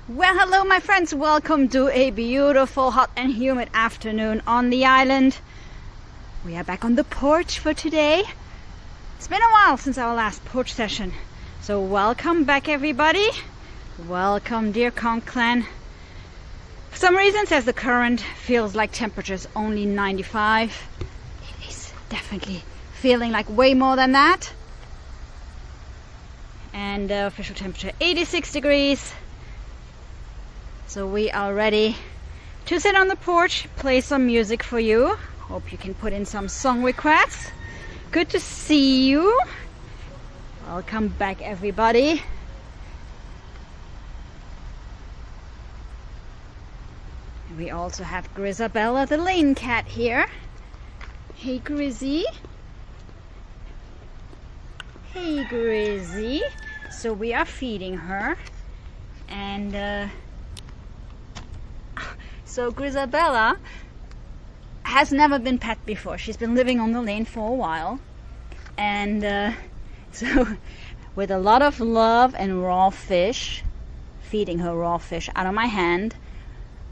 Well, hello my friends, welcome to a beautiful, hot and humid afternoon on the island. We are back on the porch for today. It's been a while since our last porch session, so welcome back everybody. Welcome dear Conch clan. For some reason, as the current feels like temperature's only 95, it is definitely feeling like way more than that. And the official temperature 86 degrees. So we are ready to sit on the porch, play some music for you. Hope you can put in some song requests. Good to see you. Welcome back everybody. We also have Grisabella the lane cat here. Hey Grizzy. Hey Grizzy. So we are feeding her. And so Grisabella has never been pet before. She's been living on the lane for a while. And so with a lot of love and raw fish, feeding her raw fish out of my hand,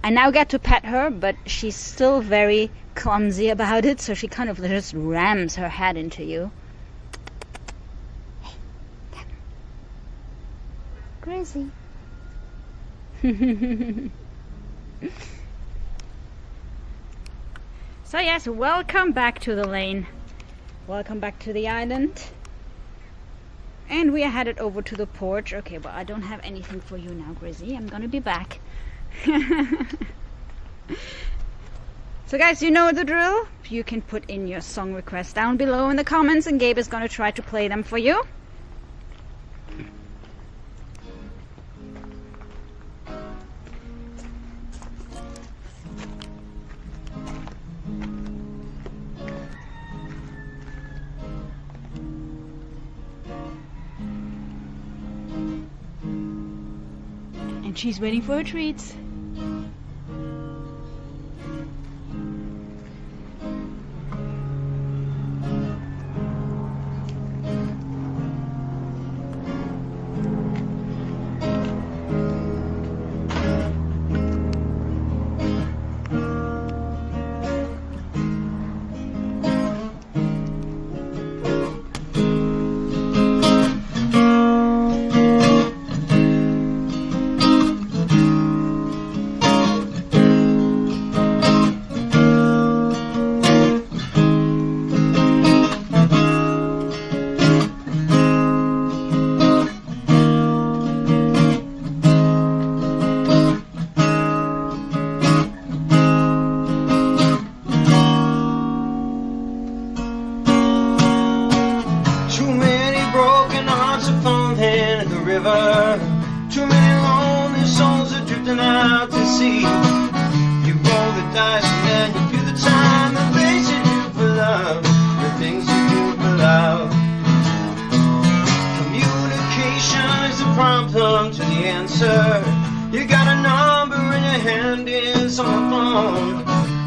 I now get to pet her, but she's still very clumsy about it, so she kind of just rams her head into you. Hey, come. Grizzy. So yes, welcome back to the lane. Welcome back to the island. And we are headed over to the porch. Okay, but I don't have anything for you now, Grizzy. I'm gonna be back. So guys, you know the drill. You can put in your song requests down below in the comments and Gabe is gonna try to play them for you. And she's waiting for her treats. Too many lonely souls are drifting out to sea. You roll the dice and then you do the time, the things you do for love, the things you do for love. Communication is the problem to the answer. You got a number in your hand, it's on the phone.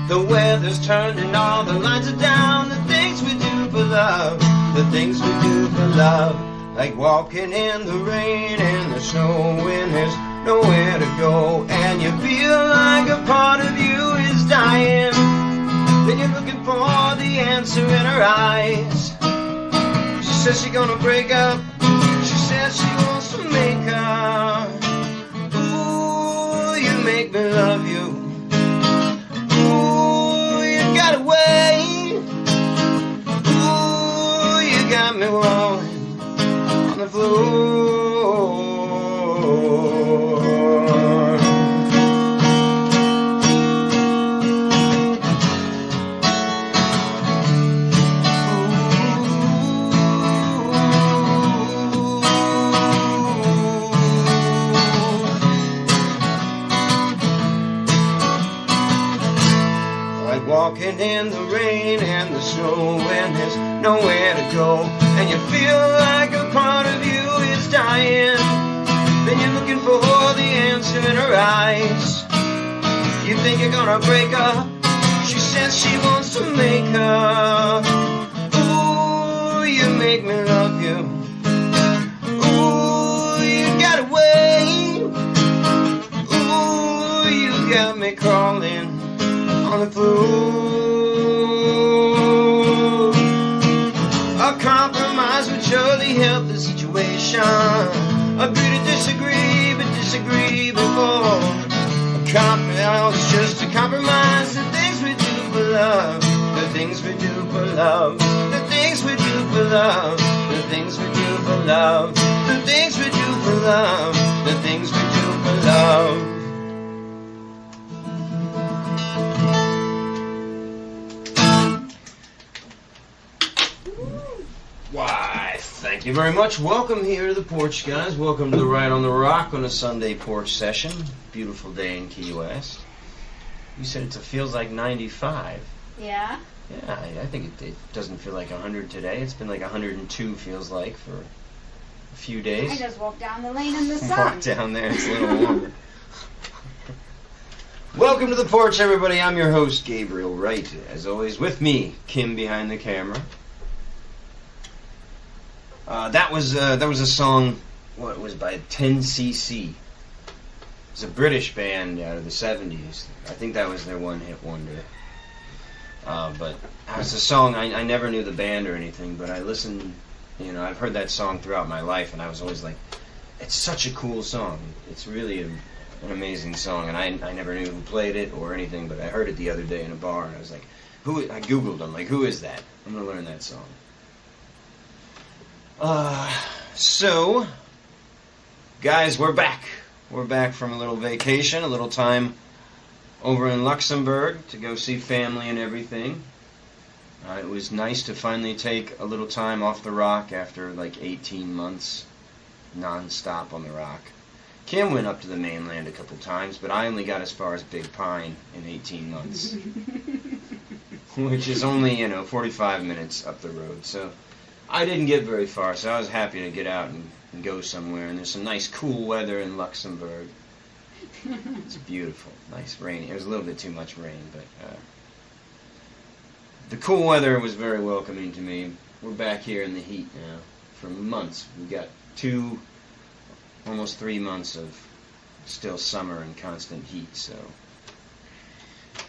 The weather's turned and all the lines are down, the things we do for love, the things we do for love. Like walking in the rain and the snow when there's nowhere to go, and you feel like a part of you is dying. Then you're looking for the answer in her eyes. She says she's gonna break up. She says she wants to make up. Ooh, you make me love you. Ooh, you got away. Ooh, you got me rolling the floor. Like walking in the rain and the snow when there's nowhere to go, and you feel like a part of you is dying. Then you're looking for the answer in her eyes. You think you're gonna break up. She says she wants to make up. Ooh, you make me love you. Ooh, you got away. You got me crawling on the floor. A compromise would surely help the situation. Agree to disagree, but disagree before. A compromise is just a compromise. The things we do for love, the things we do for love, the things we do for love, the things we do for love, the things we do for love, the things we do for love. Why, thank you very much. Welcome here to the Porch, guys. Welcome to the Ride on the Rock on a Sunday porch session. Beautiful day in Key West. You said it feels like 95. Yeah? Yeah, I think it doesn't feel like 100 today. It's been like 102 feels like for a few days. I just walked down the lane in the sun. Walk down there, it's a little warmer. Welcome to the Porch, everybody. I'm your host, Gabe Wright. As always, with me, Kim behind the camera. That was a song. What was by 10cc? It's a British band out of the 70s. I think that was their one-hit wonder. But it's a song I never knew the band or anything, but I listened. You know, I've heard that song throughout my life, and I was always like, it's such a cool song. It's really an amazing song, and I never knew who played it or anything, but I heard it the other day in a bar, and I was like, I Googled them, like, who is that? I'm gonna learn that song. So, guys, we're back. We're back from a little vacation, a little time over in Luxembourg to go see family and everything. It was nice to finally take a little time off the rock after like 18 months non-stop on the rock. Kim went up to the mainland a couple times, but I only got as far as Big Pine in 18 months, which is only, 45 minutes up the road. So I didn't get very far, so I was happy to get out and go somewhere. And there's some nice cool weather in Luxembourg. It's beautiful, nice rain. It was a little bit too much rain, but the cool weather was very welcoming to me. We're back here in the heat now for months. We got almost 3 months of still summer and constant heat. So,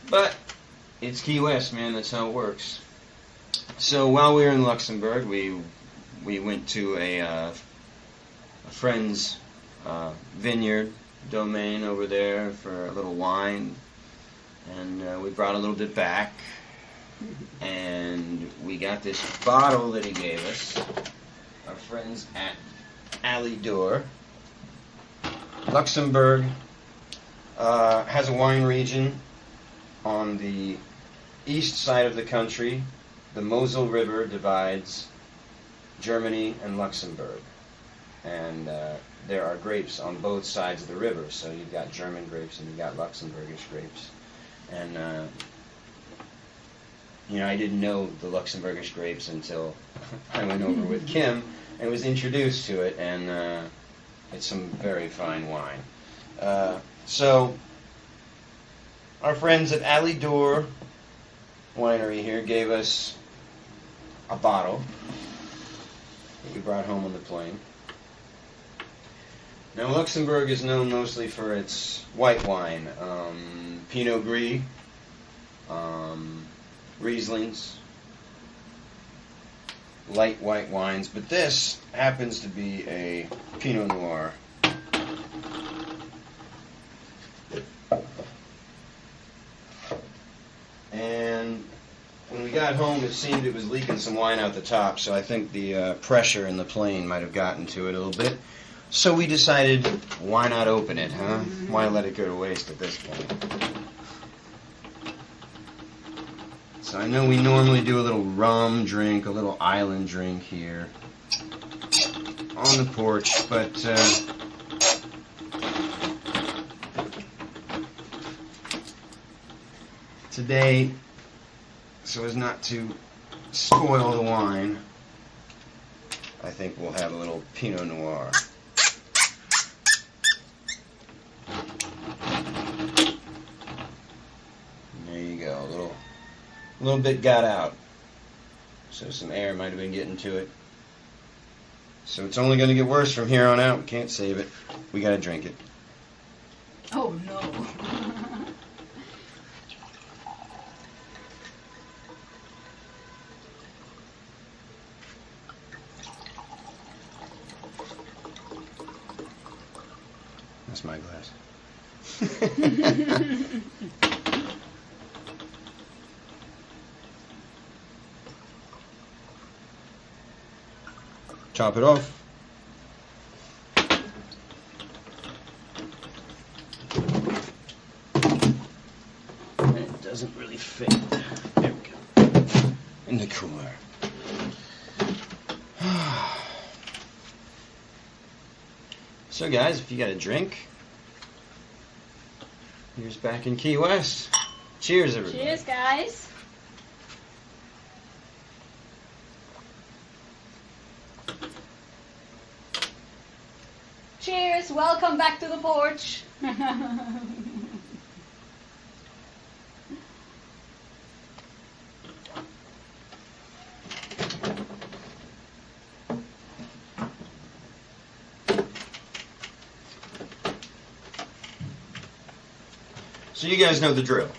but it's Key West, man. That's how it works. So while we were in Luxembourg, we went to a friend's vineyard domain over there for a little wine, and we brought a little bit back, and we got this bottle that he gave us. Our friends at Alley Door. Luxembourg has a wine region on the east side of the country. The Mosel River divides Germany and Luxembourg, and there are grapes on both sides of the river. So you've got German grapes and you've got Luxembourgish grapes. And I didn't know the Luxembourgish grapes until I went over with Kim and was introduced to it, and it's some very fine wine. So our friends at Alley Door Winery here gave us a bottle that we brought home on the plane. Now, Luxembourg is known mostly for its white wine, Pinot Gris, Rieslings, light white wines, but this happens to be a Pinot Noir. And when we got home, it seemed it was leaking some wine out the top, so I think the pressure in the plane might have gotten to it a little bit. So we decided, why not open it, huh? Why let it go to waste at this point? So I know we normally do a little rum drink, a little island drink here on the porch, but today, so as not to spoil the wine, I think we'll have a little Pinot Noir. There you go, a little bit got out, so some air might have been getting to it. So it's only going to get worse from here on out. We can't save it. We got to drink it. Oh no. That's my glass. Top it off. It doesn't really fit. There we go. In the cooler. So guys, if you got a drink, here's back in Key West. Cheers, everybody. Cheers, guys. Cheers. Welcome back to the porch. So you guys know the drill.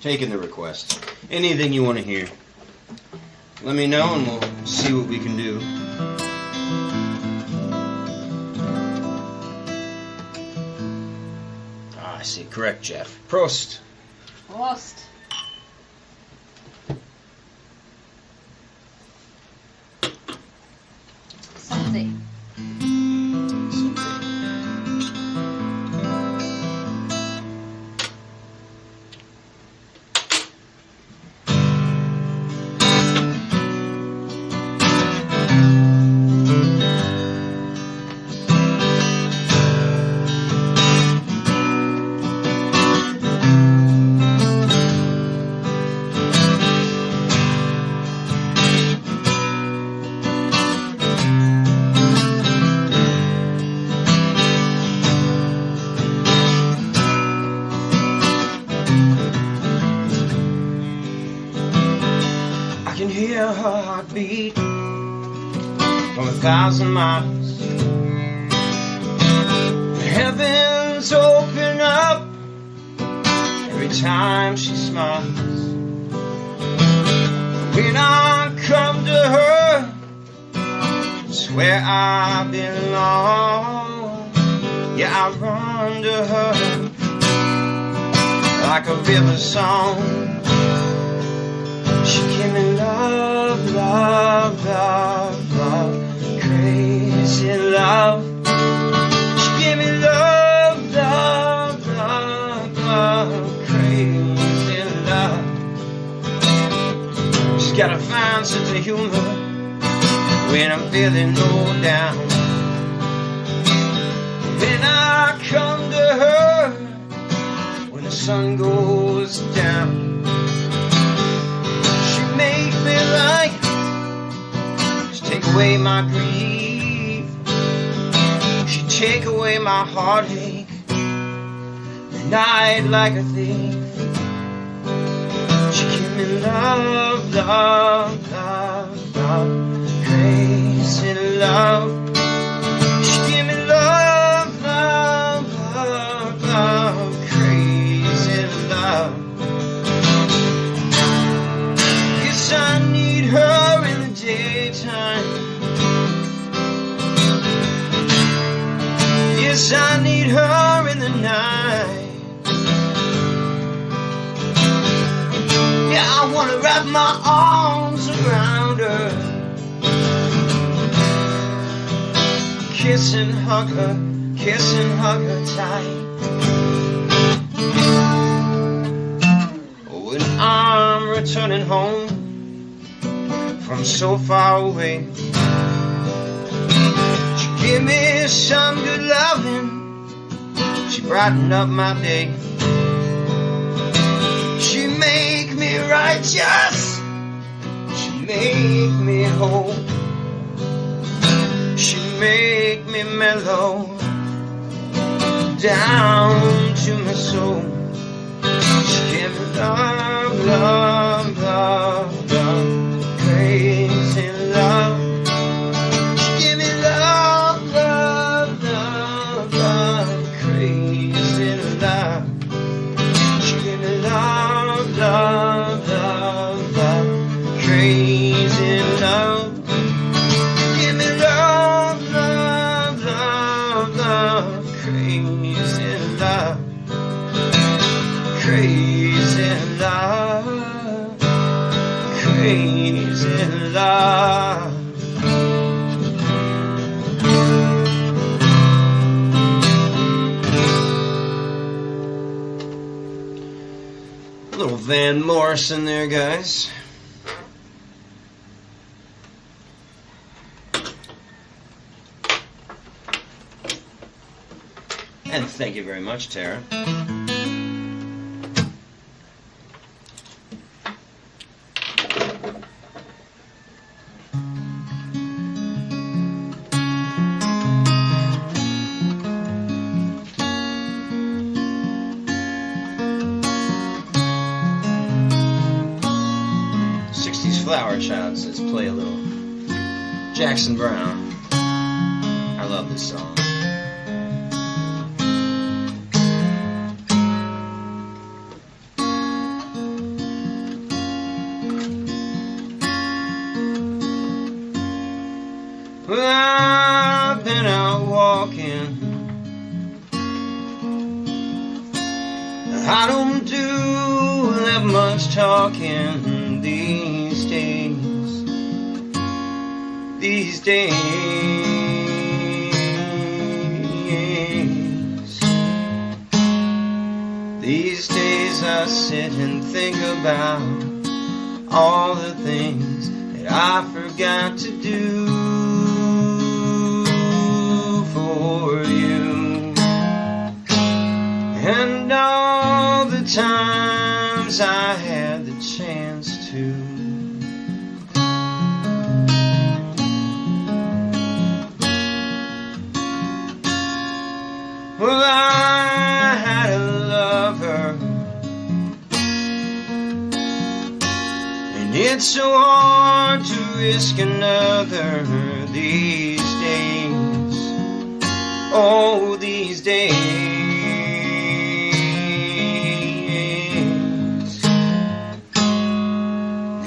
Taking the requests. Anything you want to hear, let me know and we'll see what we can do. Ah, I see. Correct, Jeff. Prost. Prost. Someday. I can hear her heartbeat from 1,000 miles. The heavens open up every time she smiles. When I come to her, it's where I belong. Yeah, I run to her like a river song. She gave me love, love, love, love, crazy love. She gave me love, love, love, love, crazy love. She's got a fine sense of humor when I'm feeling low down. Then I come to her when the sun goes down. Make me like, just take away my grief. She take away my heartache, the night like a thief. She give me love, love, love, love, crazy love. She give me love, love, love, love, crazy love. I need her in the daytime. Yes, I need her in the night. Yeah, I want to wrap my arms around her, kiss and hug her tight. When I'm returning home from so far away, she give me some good loving, she brighten up my day. She make me righteous, she make me whole, she make me mellow down to my soul. She give me love, love, love, love, crazy love. She give me love, love, love, love, crazy love. She give me love, love, love, love, crazy love. Give me love, love, love, love, crazy Crazy love, crazy love. A little Van Morrison there, guys. And thank you very much, Tara. 60s Flower Child says play a little Jackson Brown. I love this song. Well, I've been out walking. I don't do that much talking these days. These days. These days I sit and think about all the things that I forgot to do for you, and all the times I had the chance to. Well, I had a lover, and it's so hard to risk another these days. Oh, these days.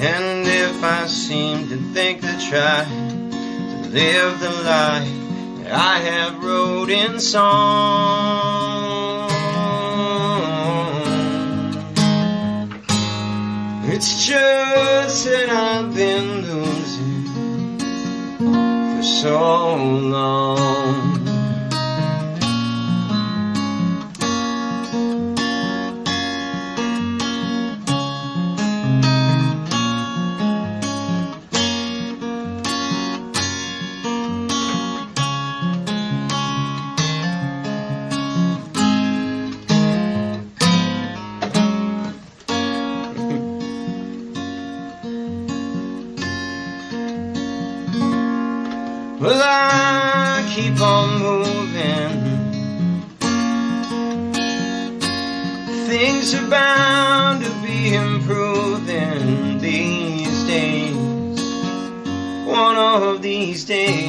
And if I seem to think to try to live the life that I have wrote in song, it's just that I've been losing for so long. Well, I keep on moving. Things are bound to be improving these days. One of these days.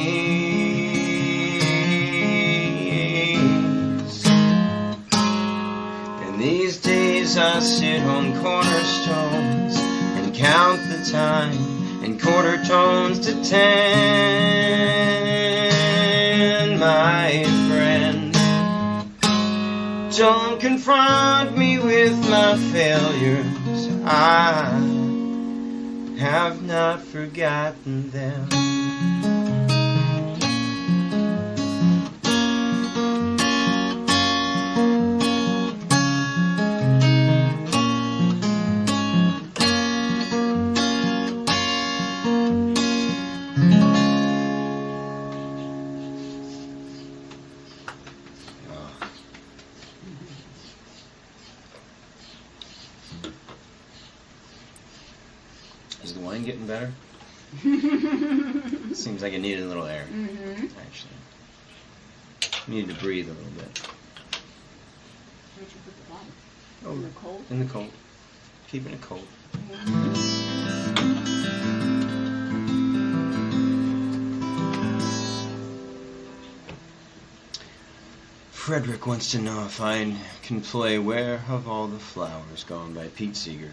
And these days I sit on cornerstones and count the time and quarter tones to 10, my friend. Don't confront me with my failures, I have not forgotten them. Is the wine getting better? Seems like it needed a little air. Actually, needed to breathe a little bit. Where'd you put the bottle? Oh, In the cold? in the cold. Keeping it cold. Frederick wants to know if I can play Where Have All the Flowers Gone by Pete Seeger.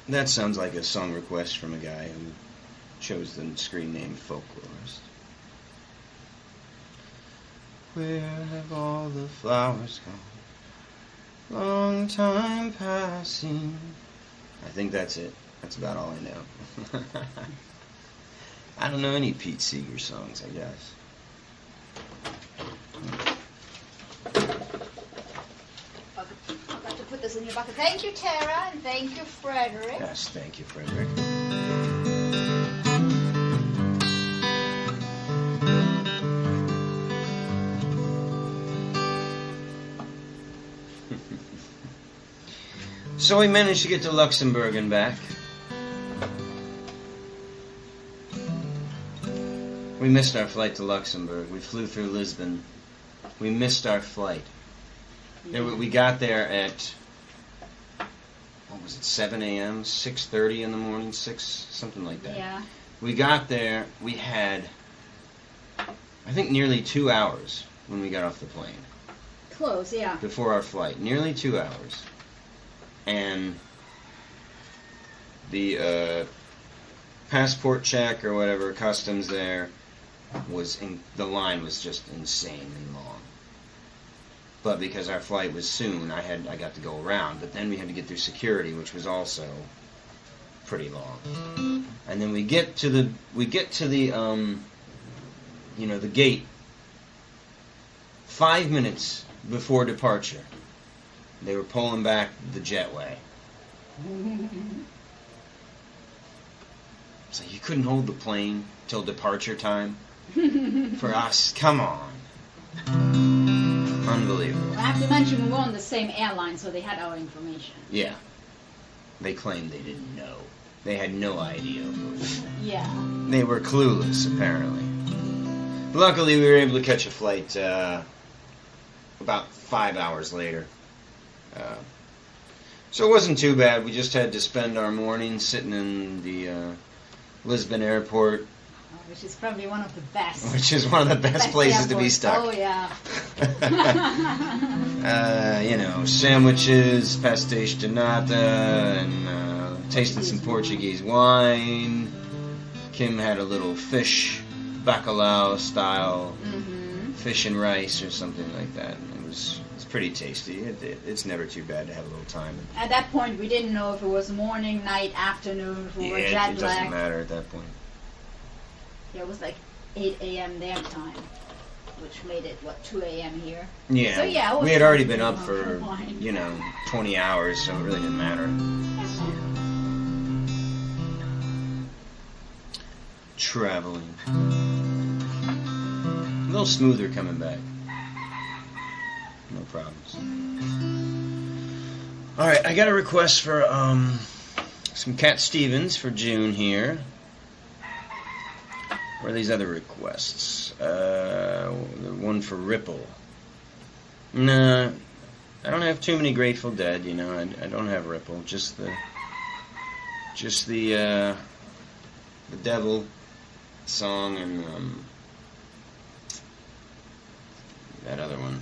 That sounds like a song request from a guy who chose the screen name Folklorist. Where have all the flowers gone? long time passing. I think that's it. That's about all I know. I don't know any Pete Seeger songs, I guess. I've got to put this in your bucket. Thank you, Tara, and thank you, Frederick. Yes, thank you, Frederick. So we managed to get to Luxembourg and back. We missed our flight to Luxembourg. We flew through Lisbon. We missed our flight. We got there at, what was it, 7 a.m., 6:30 in the morning, 6, something like that. Yeah. We got there, we had, I think, nearly 2 hours when we got off the plane. Close, yeah. Before our flight. Nearly 2 hours. And the passport check or whatever, customs there, the line was just insanely long. But because our flight was soon, I got to go around. But then we had to get through security, which was also pretty long. And then we get to the the gate 5 minutes before departure. They were pulling back the jetway. So you couldn't hold the plane till departure time? For us, come on. Unbelievable. I have to mention we were on the same airline, so they had our information. Yeah. They claimed they didn't know. They had no idea. Yeah. They were clueless, apparently. Luckily, we were able to catch a flight about 5 hours later. So it wasn't too bad. We just had to spend our morning sitting in the Lisbon airport. Which is probably one of the best. Which is one of the best places to be airports. stuck. Oh, yeah. Sandwiches, pastéis de nata, and tasting some Portuguese wine. Kim had a little fish, bacalhau style, fish and rice or something like that. And it's pretty tasty. It's never too bad to have a little time. At that point, we didn't know if it was morning, night, afternoon, if we were jet it doesn't lagged. matter at that point. Yeah, it was like 8 a.m. their time, which made it, 2 a.m. here? Yeah. So, yeah, we had already been up for, 20 hours, so it really didn't matter. Traveling. A little smoother coming back. No problems. Alright, I got a request for some Cat Stevens for June here. Where are these other requests? The one for Ripple. Nah, I don't have too many Grateful Dead, I don't have Ripple. Just the Devil song and that other one.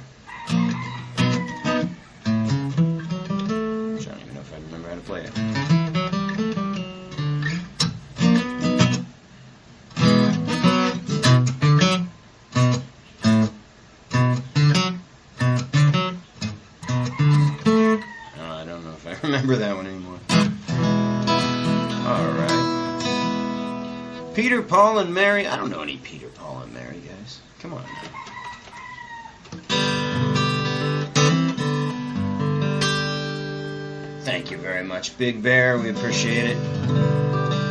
Which I don't even know if I remember how to play it. Remember that one anymore. Alright. Peter, Paul, and Mary. I don't know any Peter, Paul, and Mary, guys. Come on. Thank you very much, Big Bear. We appreciate it.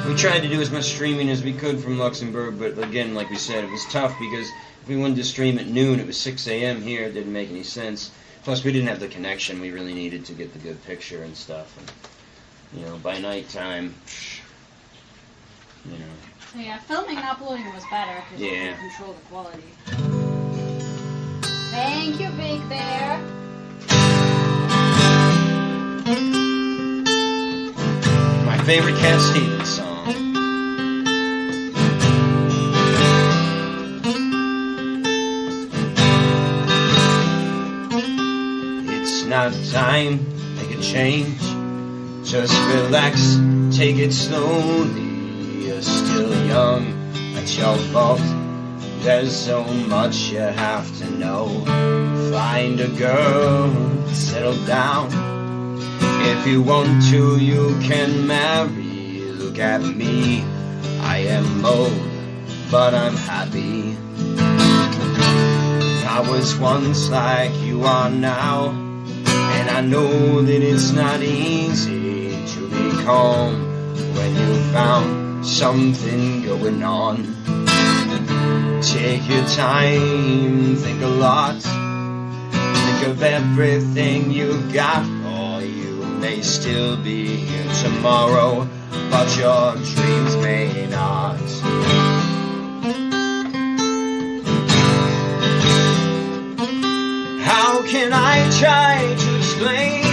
We tried to do as much streaming as we could from Luxembourg, but again, like we said, it was tough because if we wanted to stream at noon, it was 6 a.m. here. It didn't make any sense. Plus, we didn't have the connection we really needed to get the good picture and stuff. And, by nighttime, Yeah, filming and uploading was better because you could control the quality. Thank you, Big Bear. My favorite Cat Stevens song. It's not time, make a change. Just relax, take it slowly. You're still young, that's your fault. There's so much you have to know. Find a girl, settle down. If you want to, you can marry. Look at me, I am old, but I'm happy. I was once like you are now, and I know that it's not easy to be calm when you found something going on. Take your time, think a lot. Think of everything you've got, or you may still be here tomorrow, but your dreams may not. How can I try to explain?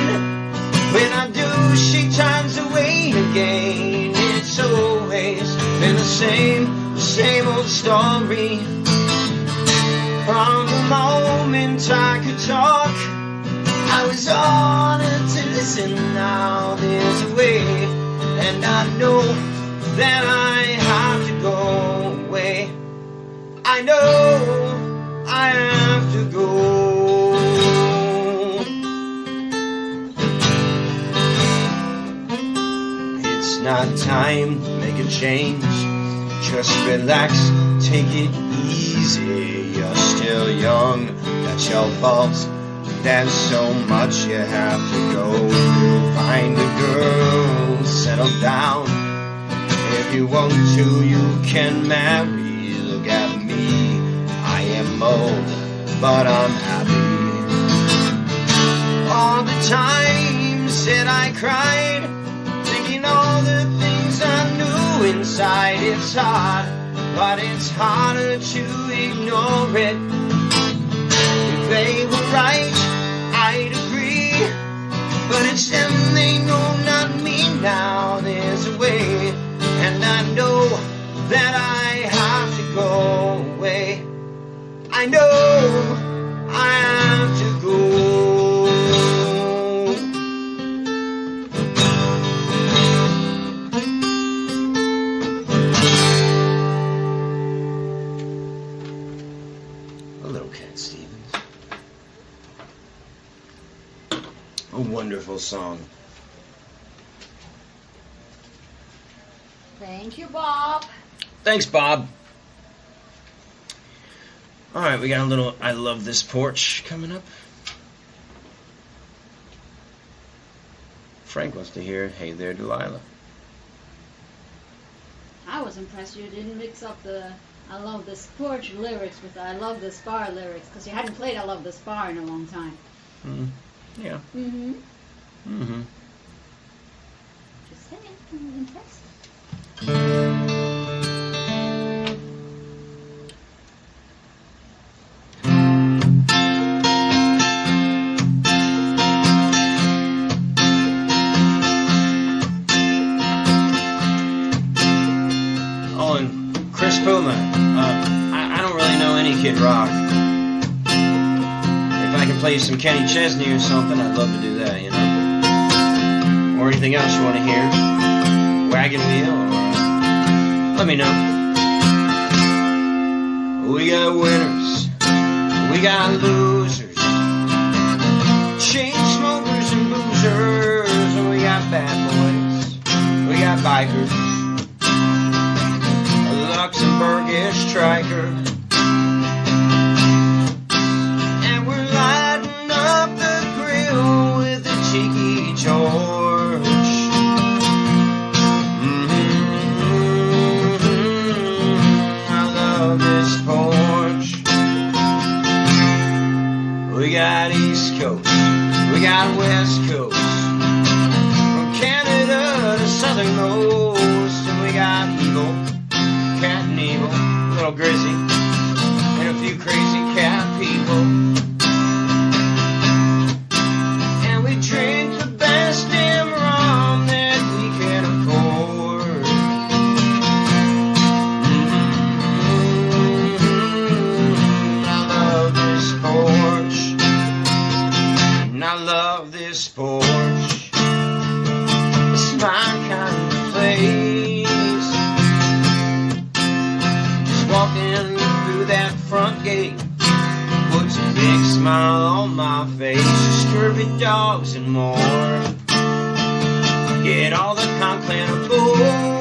When I do, she turns away again. It's always been the same old story. From the moment I could talk, I was honored to listen. Now there's a way, and I know that I have to go away. I know I have to go. It's not time to make a change. Just relax, take it easy. You're still young, that's your fault. There's so much you have to go through. Find a girl, settle down. If you want to, you can marry. Look at me, I am old, but I'm happy. All the times that I cried, thinking all the things I knew inside. It's hard, but it's harder to ignore it. If they were right, I'd agree, but it's them they know, not me. Now there's a way, and I know that I have to go away. I know I have to go. A wonderful song. Thank you, Bob. Thanks, Bob. All right, we got a little I Love This Porch coming up. Frank wants to hear Hey There, Delilah. I was impressed you didn't mix up the I Love This Porch lyrics with the I Love This Bar lyrics, because you hadn't played I Love This Bar in a long time. Yeah. Mm-hmm. Mm-hmm. Just saying, I'm impressed. Oh, and Chris Puma. I don't really know any Kid Rock. If I can play you some Kenny Chesney or something, I'd love to do that, you know. Or anything else you want to hear. Wagon Wheel, or let me know. We got winners, we got losers, chain smokers and boozers, and we got bad boys, we got bikers, a Luxembourgish striker. Cheeky George. I love this porch. We got East Coast, we got West Coast, from Canada to Southern Coast, and we got Evil, Cat and Evil, Little Grizzy, and a few crazy cat people. Drink the best damn rum that we can afford. I love this porch, and I love this porch. It's my kind of place. Just walking through that gate, puts a big smile on my face. Scurvy dogs and more, get all the content aboard.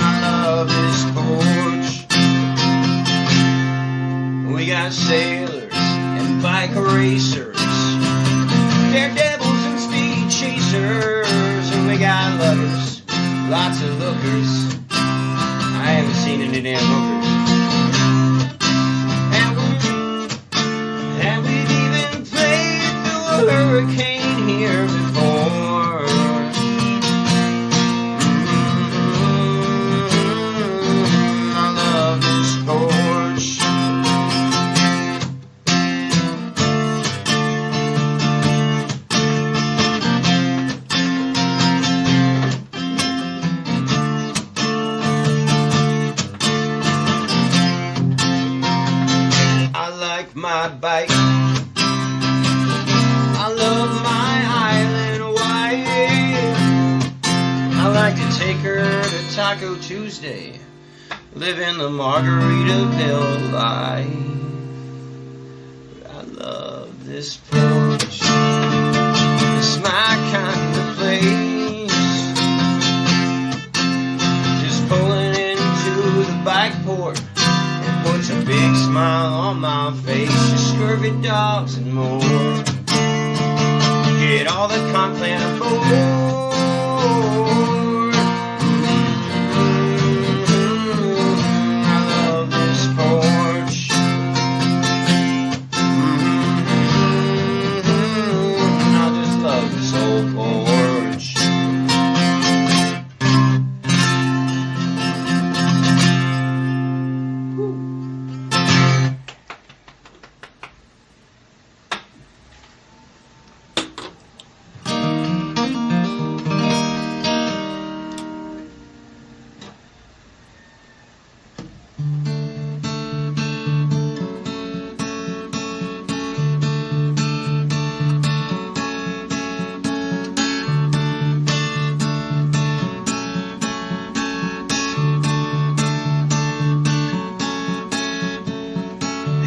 I love this porch. We got sailors and bike racers, daredevils and speed chasers, and we got lovers, lots of lookers. I haven't seen any damn hookers. And we've even played through a hurricane here before. I love this porch. My bike, I love my island wife. I like to take her to Taco Tuesday, live in the Margaritaville life. I love this porch, it's my kind of place. Just pulling into the bike port, puts a big smile on my face. Scurvy dogs and more, get all the content aboard. I love this porch. I just love this old porch.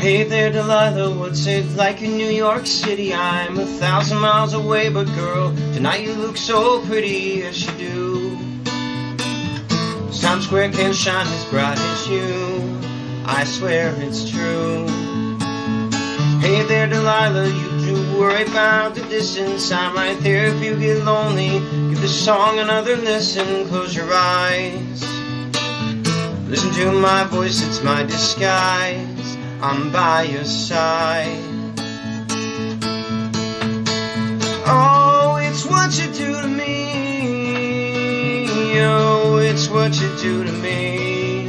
Hey there, Delilah, what's it like in New York City? I'm 1,000 miles away, but girl, tonight you look so pretty, yes you do. Times Square can't shine as bright as you, I swear it's true. Hey there, Delilah, you do worry about the distance. I'm right there if you get lonely. Give this song another listen, close your eyes. Listen to my voice, it's my disguise. I'm by your side. Oh, it's what you do to me. Oh, it's what you do to me.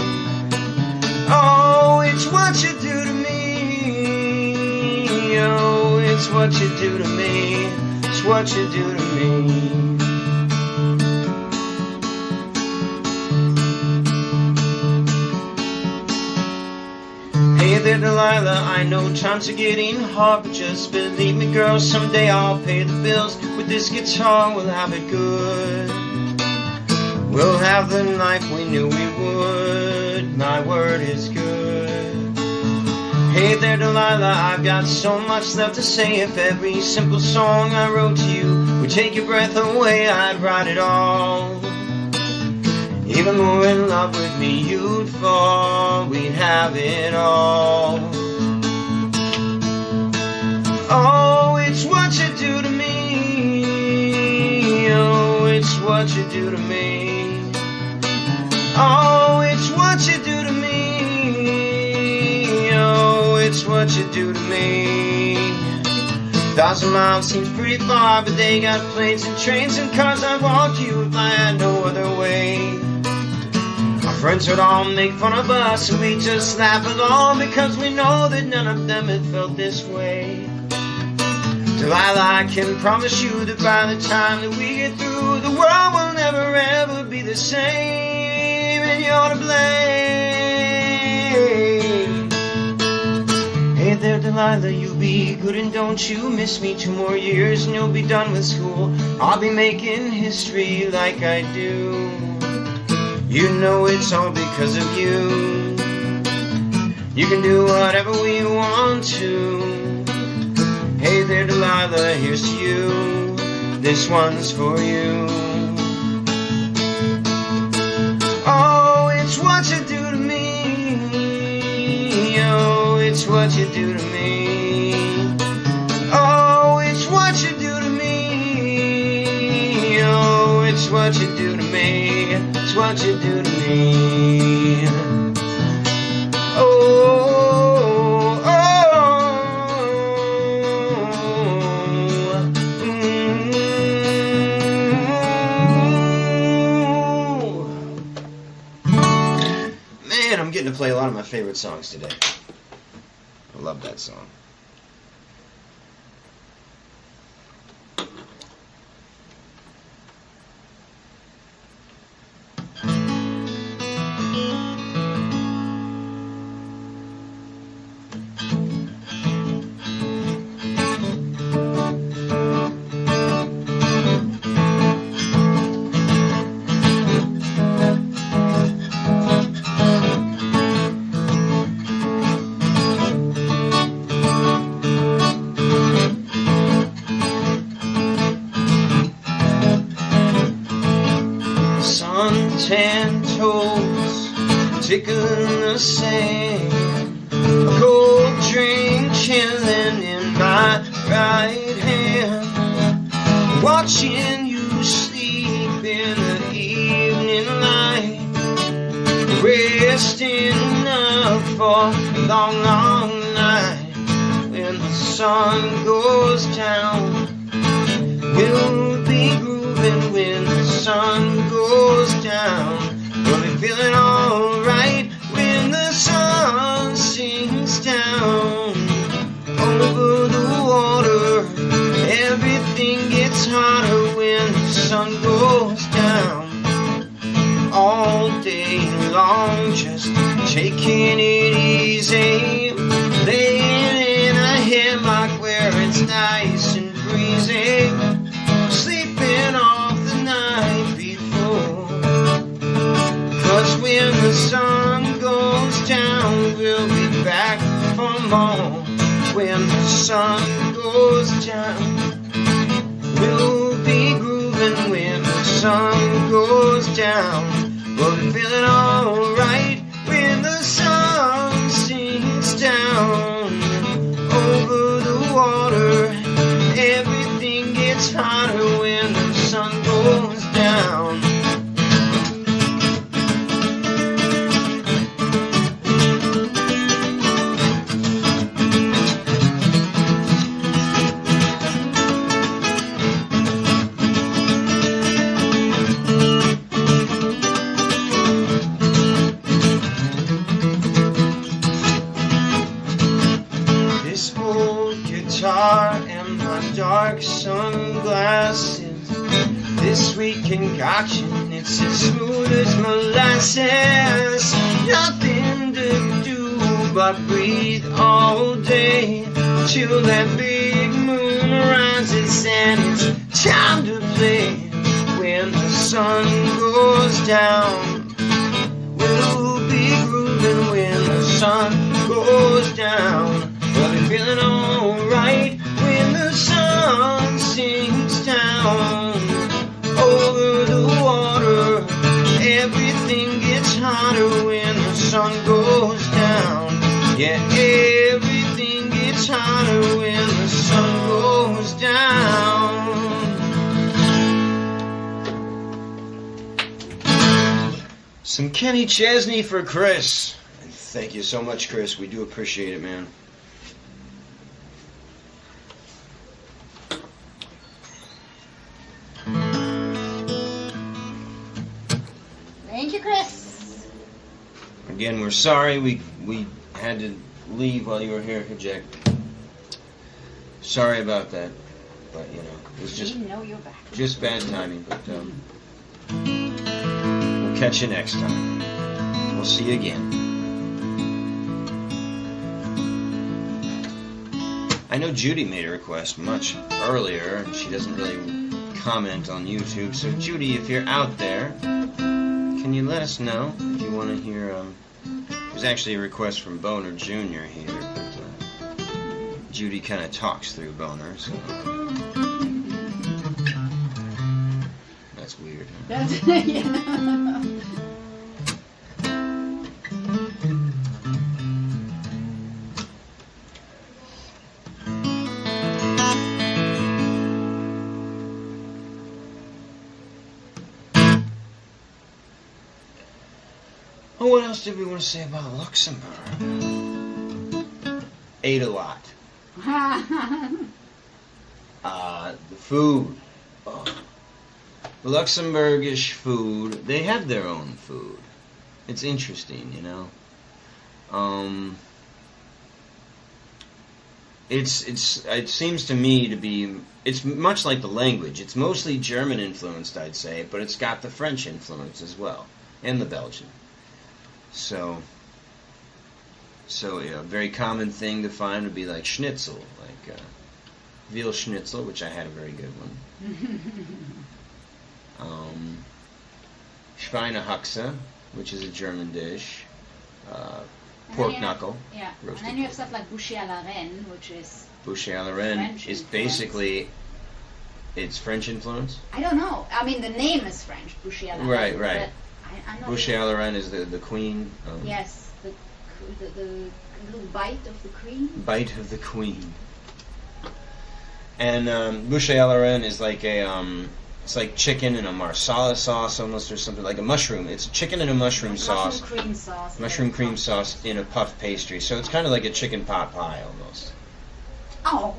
Oh, it's what you do to me. Oh, it's what you do to me. It's what you do to me. Hey there, Delilah, I know times are getting hard, but just believe me, girl, someday I'll pay the bills. With this guitar, we'll have it good. We'll have the life we knew we would. My word is good. Hey there, Delilah, I've got so much left to say. If every simple song I wrote to you would take your breath away, I'd write it all. Even more in love with me you'd fall, we'd have it all. Oh, it's what you do to me. Oh, it's what you do to me. Oh, it's what you do to me. Oh, it's what you do to me. 1,000 miles seems pretty far, but they got planes and trains and cars. I'd walk you if I had no other way. Our friends would all make fun of us, and we just laugh along, because we know that none of them had felt this way. Delilah, I can promise you that by the time that we get through, the world will never ever be the same, and you're to blame. Hey there, Delilah, you be good and don't you miss me. 2 more years and you'll be done with school. I'll be making history like I do. You know it's all because of you. You can do whatever we want to. Hey there Delilah, here's to you. This one's for you. Oh, it's what you do to me. Oh, it's what you do to me. Oh, it's what you do to me. Oh, it's what you do to me. It's what you do to me. Oh, oh, Man, I'm getting to play a lot of my favorite songs today. I love that song. Suntan toes, tickling the sand, a cold drink chilling in my right hand, watching you sleep in the evening light, resting up for a long, long night. When the sun goes down, we'll be grooving. When the sun goes down, we'll be feeling alright. When the sun sinks down over the water, everything gets hotter. When the sun goes down, all day long, just taking it easy, laying in a hammock where it's nice and breezy, sleeping off the night before. 'Cause when the sun goes down, we'll be back for more. When the sun goes down, we'll be grooving. When the sun goes down, we'll be feeling alright. When the sun sinks down over the water, everything gets hotter. When the sun goes down. This old guitar and my dark sunglasses, this sweet concoction, it's as smooth as molasses. Nothing to do but breathe all day till that big moon rises and it's time to play. When the sun goes down, we'll be grooving. When the sun goes down, we'll be feeling alright. When the sun sinks down over the water, everything gets hotter. When the sun goes down, yeah, everything gets hotter. When the sun goes down. Some Kenny Chesney for Chris. And thank you so much, Chris. We do appreciate it, man. Thank you, Chris. Again, we're sorry we had to leave while you were here, Jack. Sorry about that, but you know, it was just Didn't know you were back. just bad timing. But we'll catch you next time. We'll see you again. I know Judy made a request much earlier, and she doesn't really comment on YouTube. So Judy, if you're out there, can you let us know if you want to hear? There's actually a request from Boner Jr. here, but Judy kind of talks through Boner, so that's weird. Huh? That's yeah. Oh, what else did we want to say about Luxembourg? Ate a lot. The food. Oh. Luxembourgish food. They have their own food. It's interesting, you know. It seems to me to be. It's much like the language. It's mostly German influenced, I'd say, but it's got the French influence as well, and the Belgian. So yeah, a very common thing to find would be like schnitzel, like veal schnitzel, which I had a very good one. Schweinehaxe, which is a German dish. Pork knuckle. Yeah, and then you have stuff like bouchée à la reine, which is bouchée à la reine French is influence. Basically, it's French influence. I don't know. I mean, the name is French, bouchée à la reine. Right. I'm not Bouchée à la reine is the queen. Yes, the little bite of the queen. Bite of the queen. And bouchée à la reine is like it's like chicken in a marsala sauce almost, or something like a mushroom. It's chicken in a mushroom sauce. Mushroom cream sauce. Mushroom cream sauce in a puff pastry. So it's kind of like a chicken pot pie almost. Oh,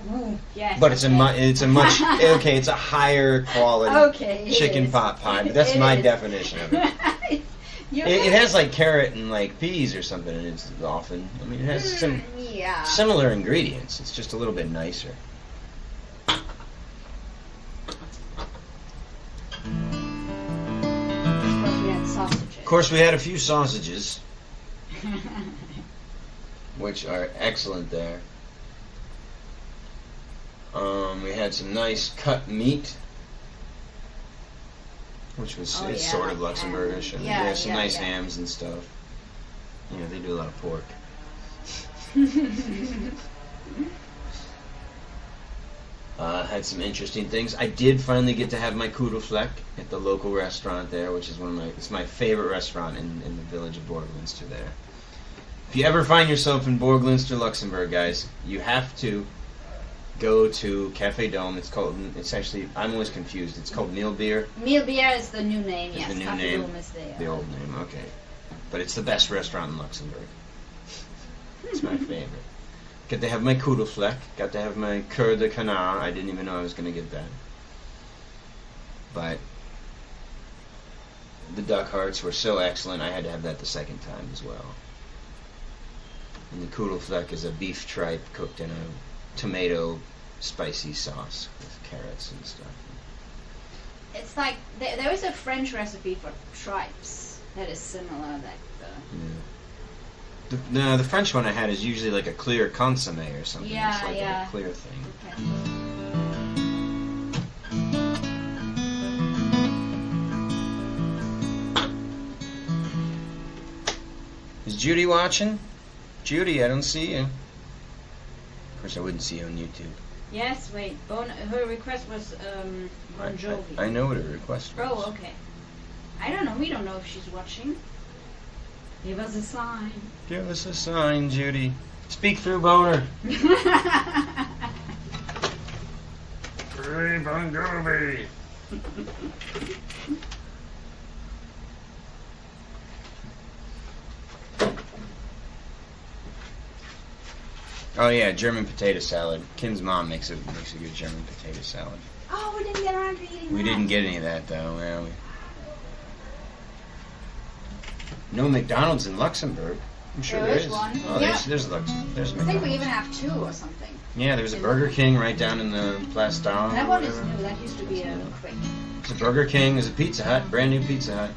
yes. But it's a much okay. It's a higher quality chicken pot pie. But that's my definition of it. It has like carrot and like peas or something in it often. I mean, it has similar ingredients. It's just a little bit nicer. Of course, we had a few sausages, which are excellent there. We had some nice cut meat, which was it's sort of Luxembourgish, and there's some nice hams and stuff. You know, they do a lot of pork. Had some interesting things. I did finally get to have my kudelfleck at the local restaurant there, which is it's my favorite restaurant in the village of Borglinster there. If you ever find yourself in Borglinster, Luxembourg, guys, you have to go to Café Dome. It's actually, I'm always confused. It's called Meal Beer. Meal Beer is the new name, yes. The new Café name. Dome is The old name, okay. But it's the best restaurant in Luxembourg. It's my favorite. Got to have my kudelfleck. Got to have my cœur de canard. I didn't even know I was going to get that. But the duck hearts were so excellent, I had to have that the second time as well. And the kudelfleck is a beef tripe cooked in a tomato spicy sauce with carrots and stuff. It's like there is a French recipe for tripes that is similar. The French one I had is usually like a clear consommé or something. Yeah, it's like a clear thing. Okay. Is Judy watching? Judy, I don't see you. Of course, I wouldn't see you on YouTube. Yes, wait. Her request was Bon Jovi. I know what her request was. Oh, okay. I don't know. We don't know if she's watching. Give us a sign. Give us a sign, Judy. Speak through Boner. Hey, Bon Jovi. Oh yeah, German potato salad. Kim's mom makes a good German potato salad. Oh, we didn't get around to eating that. We didn't get any of that though. Well, no McDonald's in Luxembourg. I'm sure there is. One. Oh, Yeah. there's McDonald's. I think we even have two or something. Yeah, there's a Burger King right down in the Place d'Armes. That one is new. That used to be a quick. There's a Burger King. There's a Pizza Hut. Brand new Pizza Hut.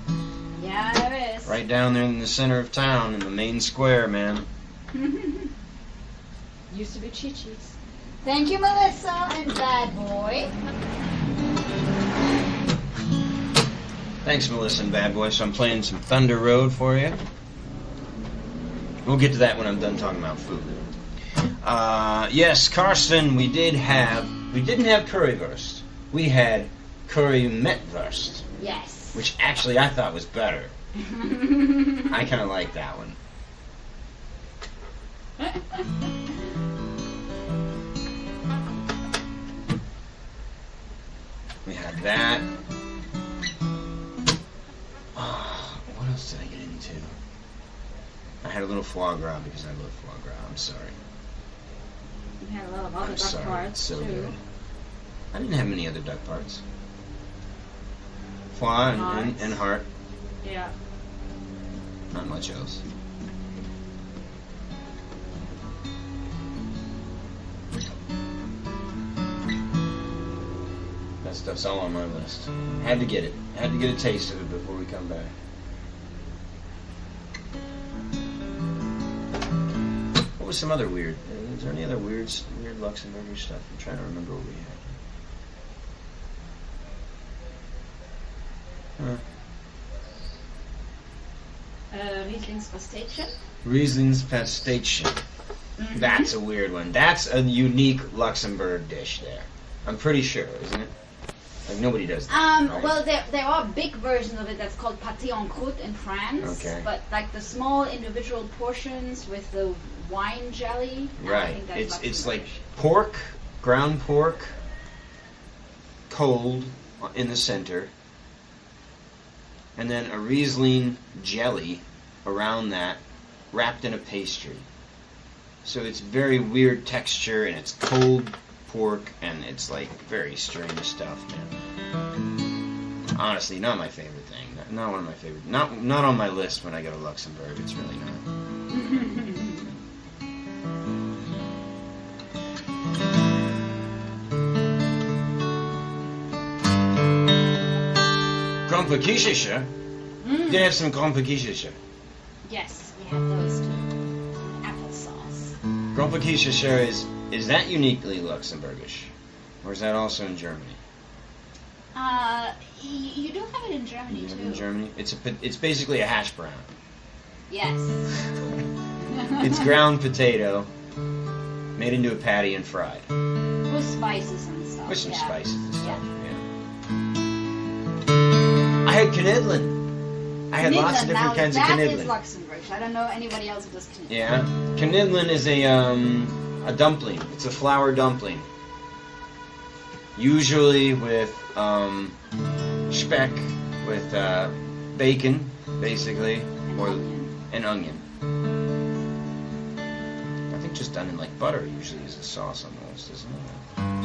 Yeah, there is. Right down there in the center of town, in the main square, man. Used to be Chi-Chi's. Thank you, Melissa and Bad Boy. Thanks, Melissa and Bad Boy. So I'm playing some Thunder Road for you. We'll get to that when I'm done talking about food. Yes, Karsten, we didn't have currywurst. We had curry metwurst. Yes. Which actually I thought was better. I kind of like that one. We had that. Oh, what else did I get into? I had a little foie gras because I love foie gras. I'm sorry. You had a lot of other I'm duck sorry. parts It's so too. good. I didn't have many other duck parts. Foie and heart. Yeah. Not much else. That stuff's all on my list. Had to get it. Had to get a taste of it before we come back. What was some other weird? Is there any other weird Luxembourgish stuff? I'm trying to remember what we had. Riesling's pastation. Riesling's pastation. Mm-hmm. That's a weird one. That's a unique Luxembourg dish there. I'm pretty sure, isn't it? Like nobody does that. Right? Well, there are big versions of it that's called pâté en croûte in France. Okay. But like the small individual portions with the wine jelly. I Right. think that's It's like Luxembourgish. pork, ground pork, cold in the center, and then a Riesling jelly around that, wrapped in a pastry. So it's very weird texture, and it's cold pork, and it's like very strange stuff, man. Honestly, not my favorite thing. Not one of my favorite. Not on my list when I go to Luxembourg. It's really not. Grompekishische. Did have some grompekishische. Yes, we have those too. Applesauce. Grompekishische is that uniquely Luxembourgish, or is that also in Germany? You do have it in Germany You have too. it in Germany? It's basically a hash brown. Yes. It's ground potato made into a patty and fried. With spices and stuff. With some yeah. spices and stuff. Yeah. Yeah. I had knedlen. I had lots of different kinds of That is knedlen. Luxembourgish. I don't know anybody else who does knedlen. Yeah. Knedlen is a dumpling. It's a flour dumpling. Usually with speck, with bacon, basically, or an onion. I think just done in like butter usually is the sauce on those, isn't it?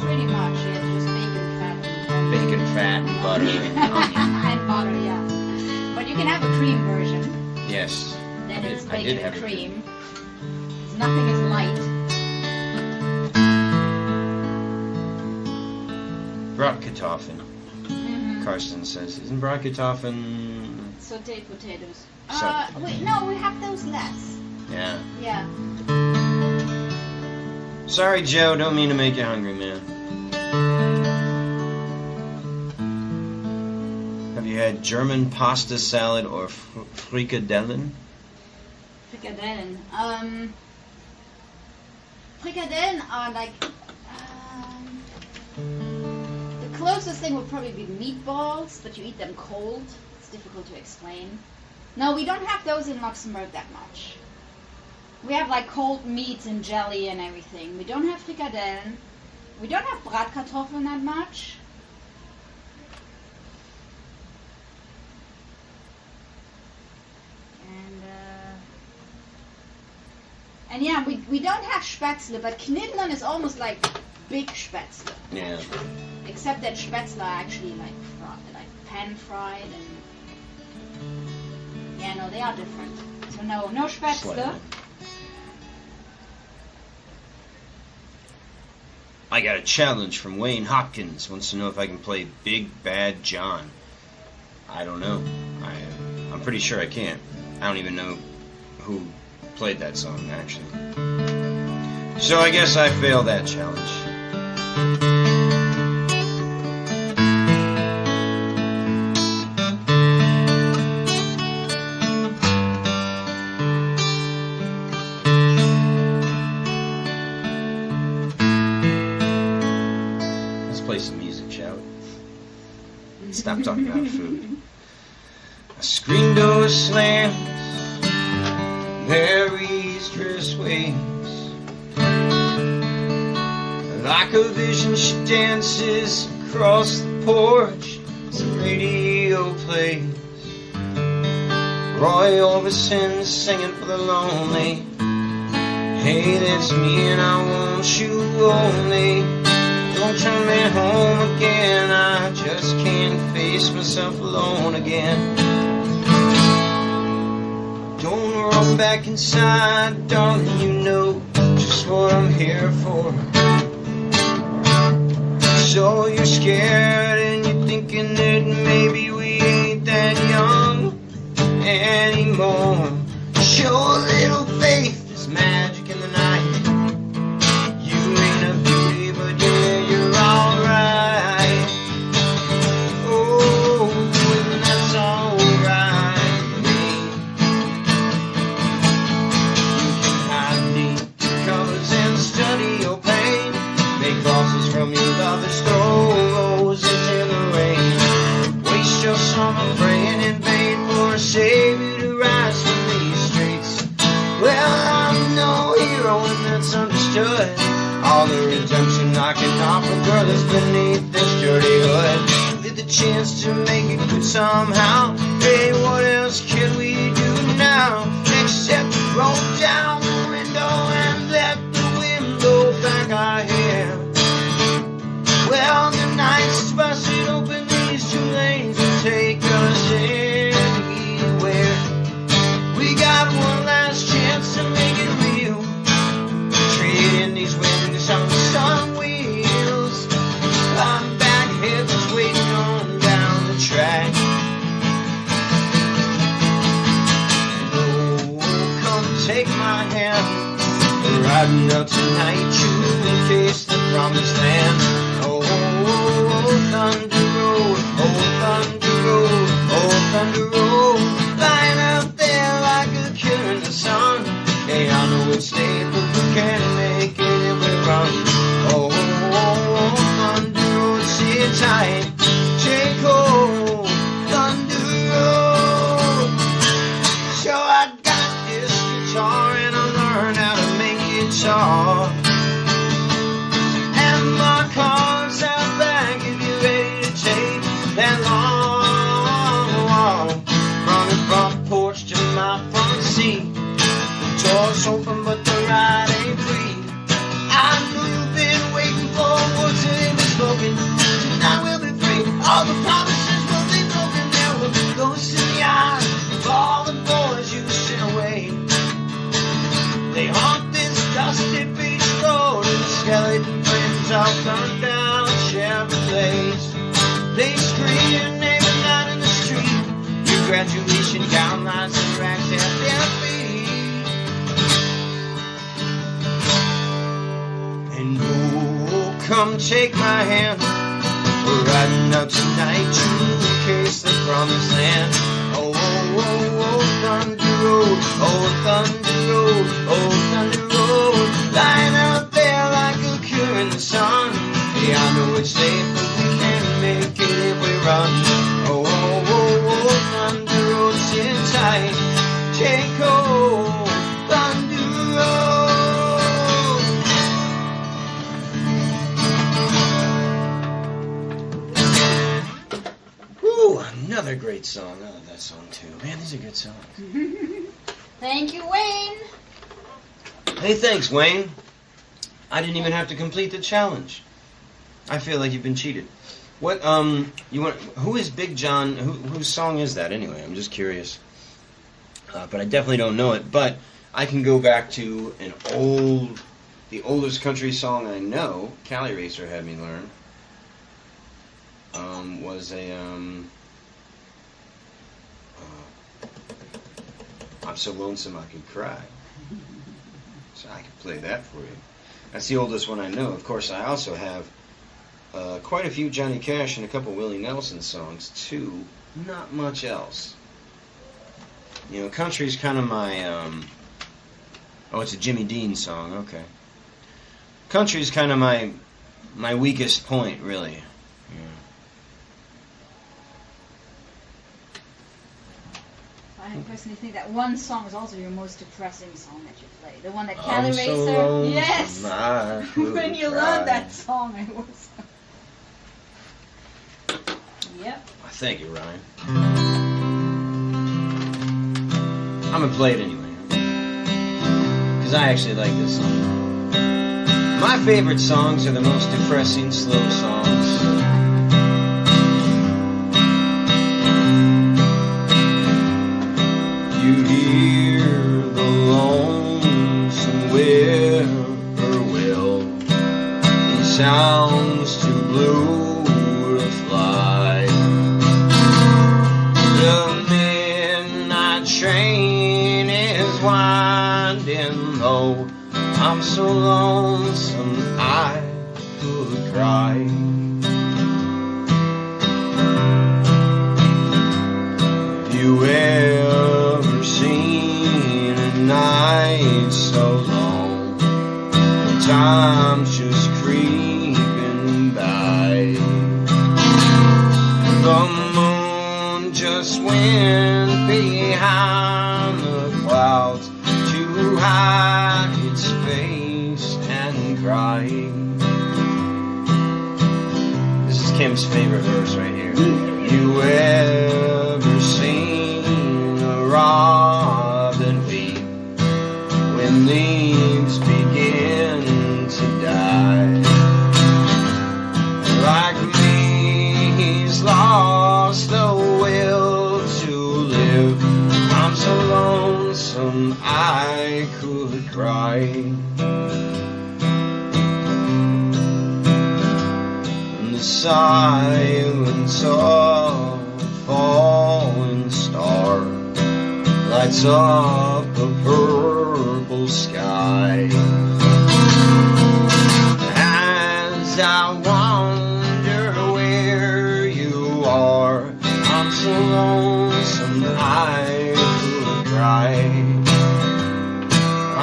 Pretty much, yeah, just bacon fat. Bacon fat, butter, and onion. And butter, yeah. But you can have a cream version. Yes. Then it's I did bacon have and a cream. 'Cause nothing is light. Bratkartoffeln. Mm-hmm. Karsten says, isn't Bratkartoffeln? Sauteed potatoes. So- Wait, no, we have those less. Yeah. Yeah. Sorry, Joe. Don't mean to make you hungry, man. Have you had German pasta salad or frikadellen? Frikadellen. Frikadellen are like the closest thing would probably be meatballs, but you eat them cold. It's difficult to explain. No, we don't have those in Luxembourg that much. We have like cold meats and jelly and everything. We don't have frikadellen. We don't have Bratkartoffeln that much. And yeah, we don't have Spätzle, but Knidlen is almost like big Spätzle. Yeah. Actually. Except that Spätzle are actually like pan fried and yeah, no, they are different. So no Spätzle. Slightly. I got a challenge from Wayne Hopkins. Wants to know if I can play Big Bad John. I don't know. I'm pretty sure I can't. I don't even know who played that song, actually. So I guess I failed that challenge. play some music, shall we? Stop talking about food. A screen door slams, Mary's dress waves. Like a vision, she dances across the porch. Some radio plays. Roy Orbison singing for the lonely. Hey, that's me and I want you only. Don't turn me home again, I just can't face myself alone again. Don't run back inside, darling, you know just what I'm here for. So you're scared and you're thinking that maybe we ain't that young anymore. Show a little faith, there's magic in the night. You ain't a beauty, but yeah, you're alright. Oh, and that's alright with me. You can hide beneath your covers and study your pain. Make crosses from your lover's throw roses in the rain. Waste your summer praying in vain for a savior to rise from these streets. Well, I'm no hero and that's understood. All the redemption I can offer, girl, is beneath this dirty hood. With the chance to make it good somehow. Hey, what else can we do now? Except roll down the window and let the wind blow back our hair. Well, the night's busted open these two lanes and take us anywhere. We got one last chance to make it real. Trading these wings on the sun wheels. I'm back here just waiting on down the track. Oh, come take my hand. We're riding out tonight, you in case the promised land. Oh, Thunder Road, oh, Thunder Road, oh, Thunder Road. Lying out there like a killer in the sun. Hey, I know it's late, but we can make it if we run. Oh, Thunder Road, sit tight, take hold, Thunder Road. So I got this guitar and I learned how to make guitar. And my car's out back if you're ready to take that long walk. From the front porch to my front seat. The door's open but the ride ain't free. I know you've been waiting for words that ain't been spoken. Tonight we'll be free. All the promises will be broken. There will be ghosts in the eyes of all the boys you sent away. They haunt this dusty beach road and the skeleton friends all come down Chevrolets. They scream every night in the street. Your graduation gown lies and rags at their feet. And oh, come take my hand. We're riding out tonight to case the promised land. Oh, oh, oh, oh, Thunder Road, oh, Thunder Road, oh, Thunder Road. Lying out there like a cure in the sun. Yeah, I know it's safe, but we can make it if we run. Oh, oh, oh, oh, Thunder Road, sit tight, take hold, Thunder Road. Woo, another great song. I love that song too. Man, these are good songs. Thank you, Wayne. Hey, thanks, Wayne. I didn't even have to complete the challenge. I feel like you've been cheated. What, you want, who is Big John, whose song is that anyway? I'm just curious. But I definitely don't know it, but I can go back to the oldest country song I know, Cali Racer had me learn, was I'm so lonesome I could cry. So I could play that for you. That's the oldest one I know. Of course, I also have quite a few Johnny Cash and a couple Willie Nelson songs, too. Not much else. You know, country's kind of my, oh, it's a Jimmy Dean song, okay. Country's kind of my my weakest point, really. I personally think that one song is also your most depressing song that you play. The one that I'm Cali so Racer. lonesome, Yes. I could When you cry. learned that song, it was. Yep. Thank you, Ryan. I'm gonna play it anyway. Because I actually like this song. My favorite songs are the most depressing, slow songs. You hear the lonesome whippoorwill. It sounds too blue to fly. The midnight train is winding low. I'm so lonesome I could cry. Have you ever seen a night so long? The time's just creeping by. The moon just went behind the clouds to hide its face and cry. This is Kim's favorite verse right here. You ever seen a robin weep when leaves begin to die? Like me, he's lost the will to live. I'm so lonesome I could cry. And the silence of a falling star lights up a purple sky. As I wonder where you are, I'm so lonesome I could cry.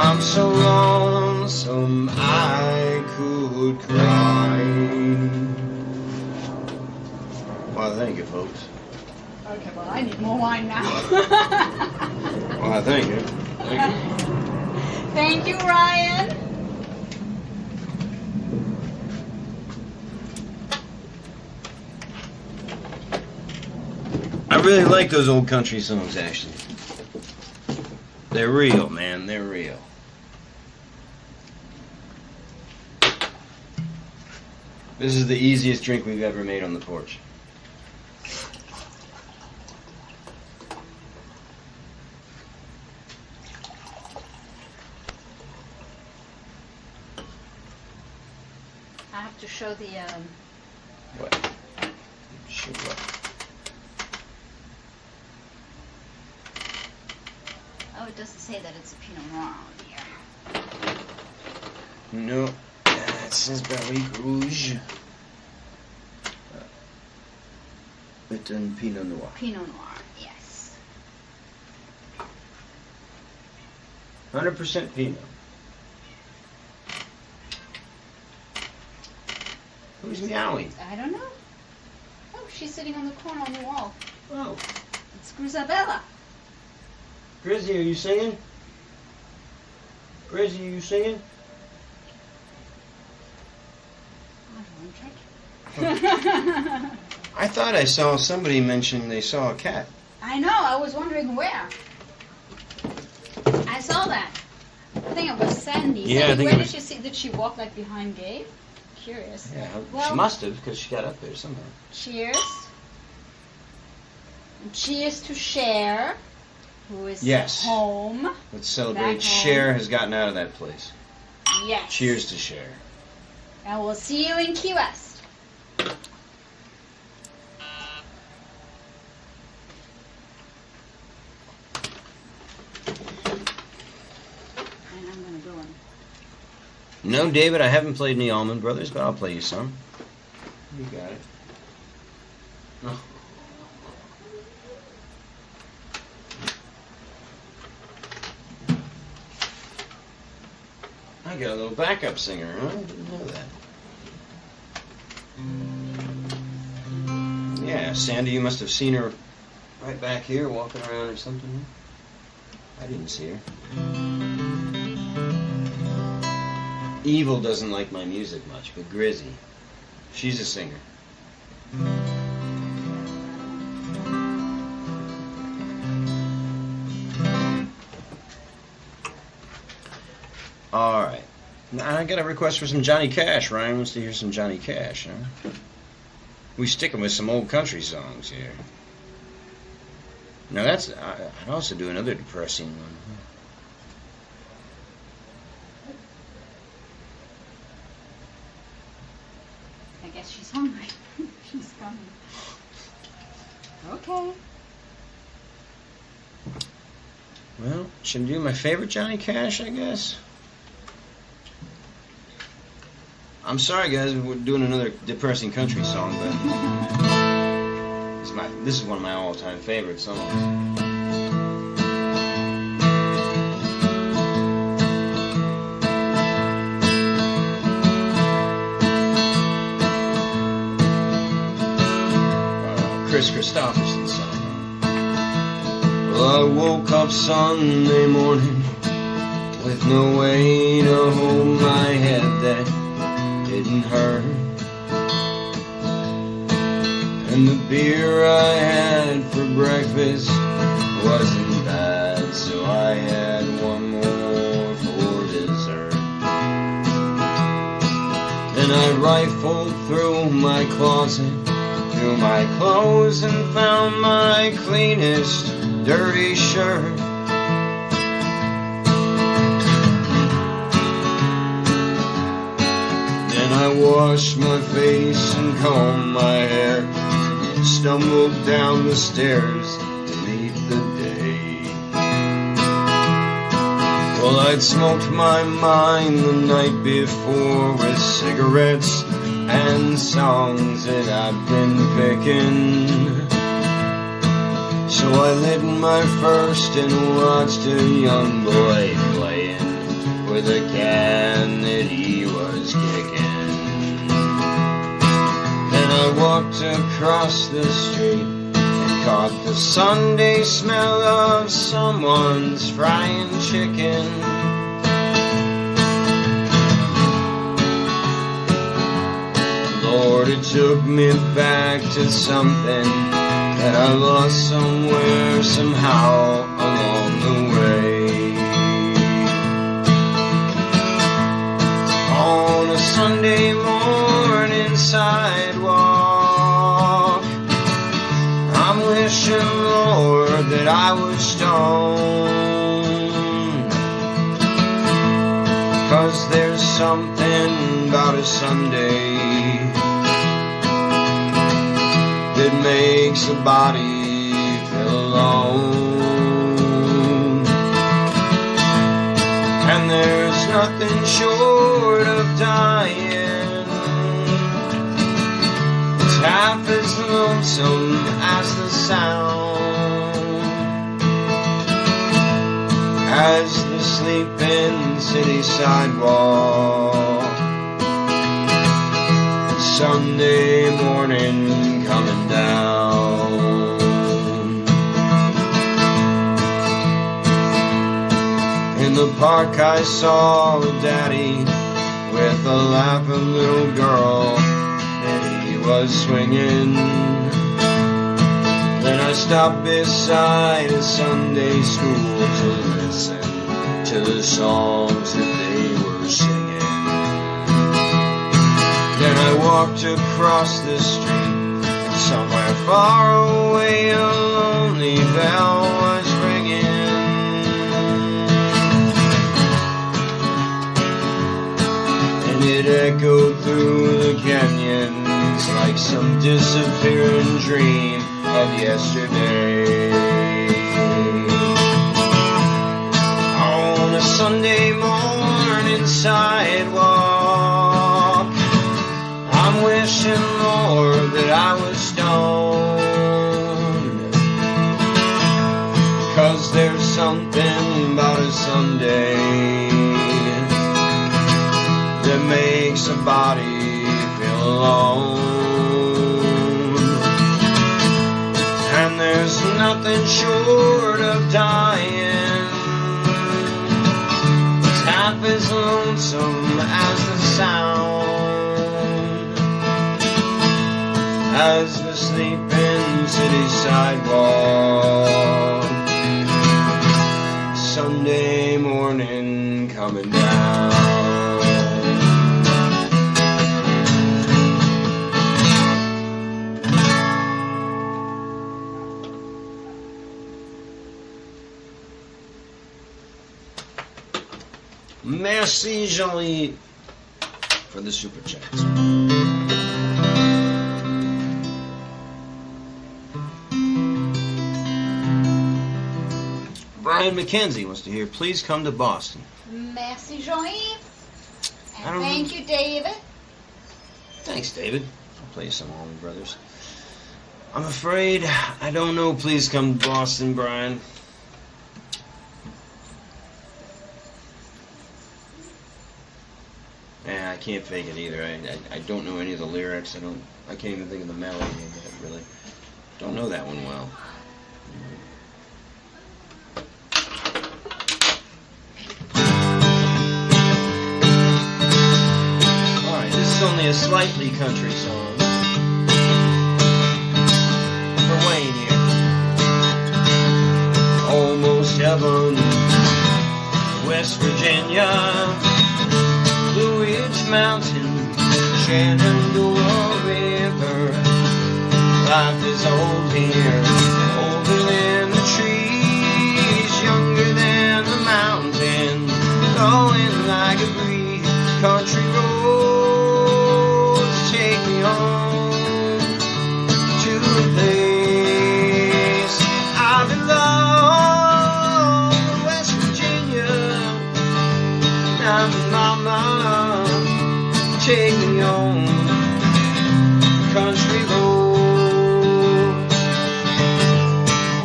I'm so lonesome I could cry. Well, thank you, folks. Okay, well, I need more wine now. Well, thank you. Thank you. Thank you, Ryan. I really like those old country songs, actually. They're real, man. They're real. This is the easiest drink we've ever made on the porch. I have to show the. What? Shoot what? Oh, it doesn't say that it's a Pinot Noir on here. No, it says Barrique Rouge. It's in Pinot Noir. Pinot Noir, yes. 100% Pinot. Who's meowing? I don't know. Oh, she's sitting on the corner on the wall. Oh, It's Grisabella. Grizzy, are you singing? Grizzy, are you singing? I thought I saw somebody mention they saw a cat. I know, I was wondering where. I saw that. I think it was Sandy. Yeah, I Sandy, think where it was- did you see? Did she walk like behind Gabe? Curious. Yeah, Well- she must have because she got up there somehow. Cheers. And cheers to Cher, who is Yes. home. Let's celebrate. Back home. Cher has gotten out of that place. Yes. Cheers to Cher. And we'll see you in Key West. And I'm gonna go and No, David, I haven't played any Allman Brothers, but I'll play you some. You got it. Oh. I got a little backup singer, huh? I didn't know that. Yeah, Sandy, you must have seen her right back here walking around or something. I didn't see her. Evil doesn't like my music much, but Grizzy, she's a singer. Alright. Now I got a request for some Johnny Cash. Ryan wants to hear some Johnny Cash, huh? We sticking with some old country songs here. Now that's, I'd also do another depressing one. I guess she's hungry. She's coming. Okay. Well, should I do my favorite Johnny Cash, I guess? I'm sorry, guys, we're doing another depressing country song, but this is one of my all-time favorite songs. Chris Christopherson's song. Well, I woke up Sunday morning with no way to hold my head that didn't hurt, and the beer I had for breakfast wasn't bad, so I had one more for dessert. Then I rifled through my closet, through my clothes, and found my cleanest dirty shirt. Then I washed my face and combed my hair, and stumbled down the stairs to meet the day. Well, I'd smoked my mind the night before with cigarettes and songs that I've been picking. So I lit my first and watched a young boy playing with a can that he was kicking. Then I walked across the street and caught the Sunday smell of someone's frying chicken. Lord, it took me back to something that I lost somewhere, somehow, along the way. On a Sunday morning sidewalk, I'm wishing, Lord, that I was stoned, 'cause there's something about a Sunday that makes a body feel alone. And there's nothing short of dying that's half as lonesome as the sound, as the sleeping city sidewalk. Sunday morning coming down. In the park I saw Daddy with a laughing little girl that he was swinging. Then I stopped beside a Sunday school to listen to the songs that they were singing. Then I walked across the street, and somewhere far away a lonely bell was ringing. And it echoed through the canyons like some disappearing dream of yesterday. On a Sunday morning sidewalk, I'm wishing, Lord, that I was stoned, 'cause there's something about a Sunday that makes a body feel alone. nothing short of dying. It's half as lonesome as the sound, as the sleeping city sidewalk. Sunday morning coming down. Merci, Jean-Louis, for the super chats. Brian McKenzie wants to hear, please come to Boston. Merci, Jean-Yves. And thank you, David. Thanks, David. I'll play you some Allman Brothers. I'm afraid I don't know please come to Boston, Brian. I can't fake it either. I don't know any of the lyrics. I can't even think of the melody. I really don't know that one well. Alright, this is only a slightly country song. For Wayne here. Almost heaven, West Virginia, Blue Ridge Mountain, Shenandoah River. Life is old here, older than the trees, younger than the mountain, blowing like a breeze. Country roads take me home to a place I belong. West Virginia, mountain mama, take me home. Country roads,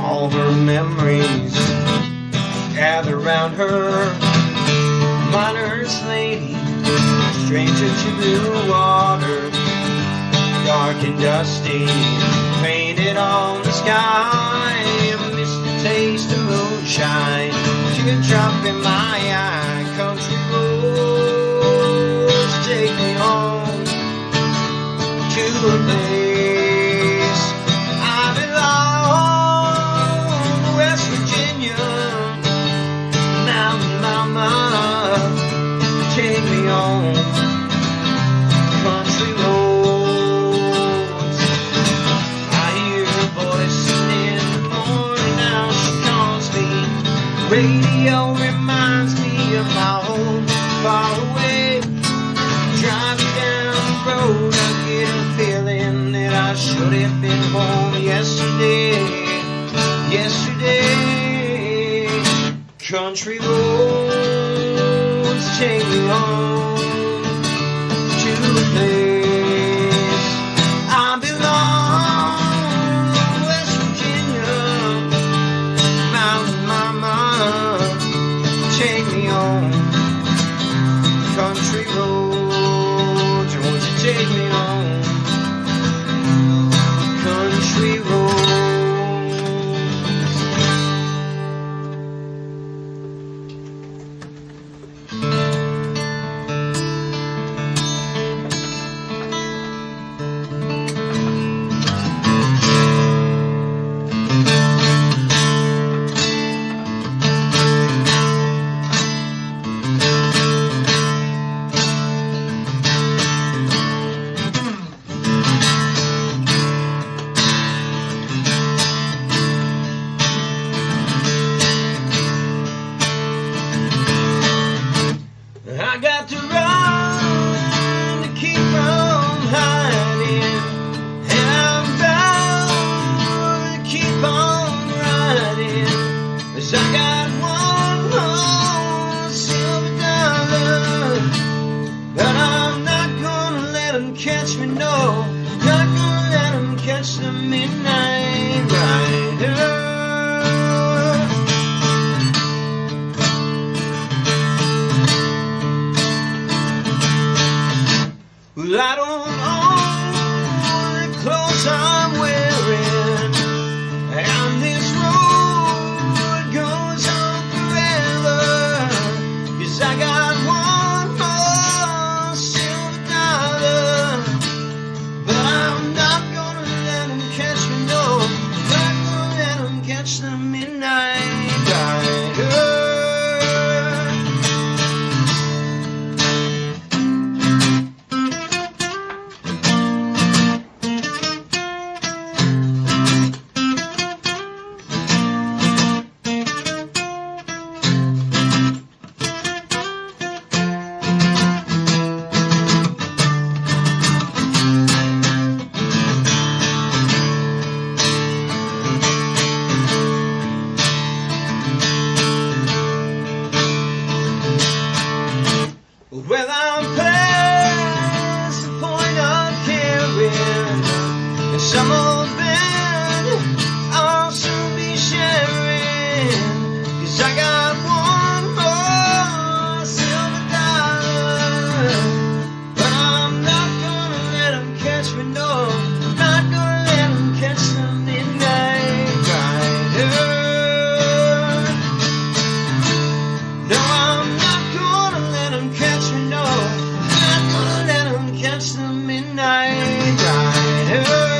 all her memories gather round her. Miner's lady, stranger to blue water, dark and dusty, painted on the sky. Miss the taste of moonshine, teardrop in my eye. Country roads take me home to a place I belong. West Virginia, mountain mama, take me home. Country roads, I hear her voice in the morning, now she calls me. Radio reminds me of my home far away. Driving down the road, I get a feeling that I should have been home yesterday. Country roads take me home to the place I belong. West Virginia, mountain mama, take me home. Country roads, won't you take me home? Country roads. I got to run to keep from hiding, and I'm bound to keep on riding. 'Cause I got one more silver dollar, but I'm not gonna let them catch me, no. Not gonna let them catch the midnight rider. Well, I don't own the clothes I'm wearing, and this some old bed I'll soon be sharing, 'cause I got one more silver dollar. But I'm not gonna let them catch me, no, I'm not gonna let them catch the midnight rider. No, I'm not gonna let them catch me, no, I'm not gonna let them catch the midnight rider.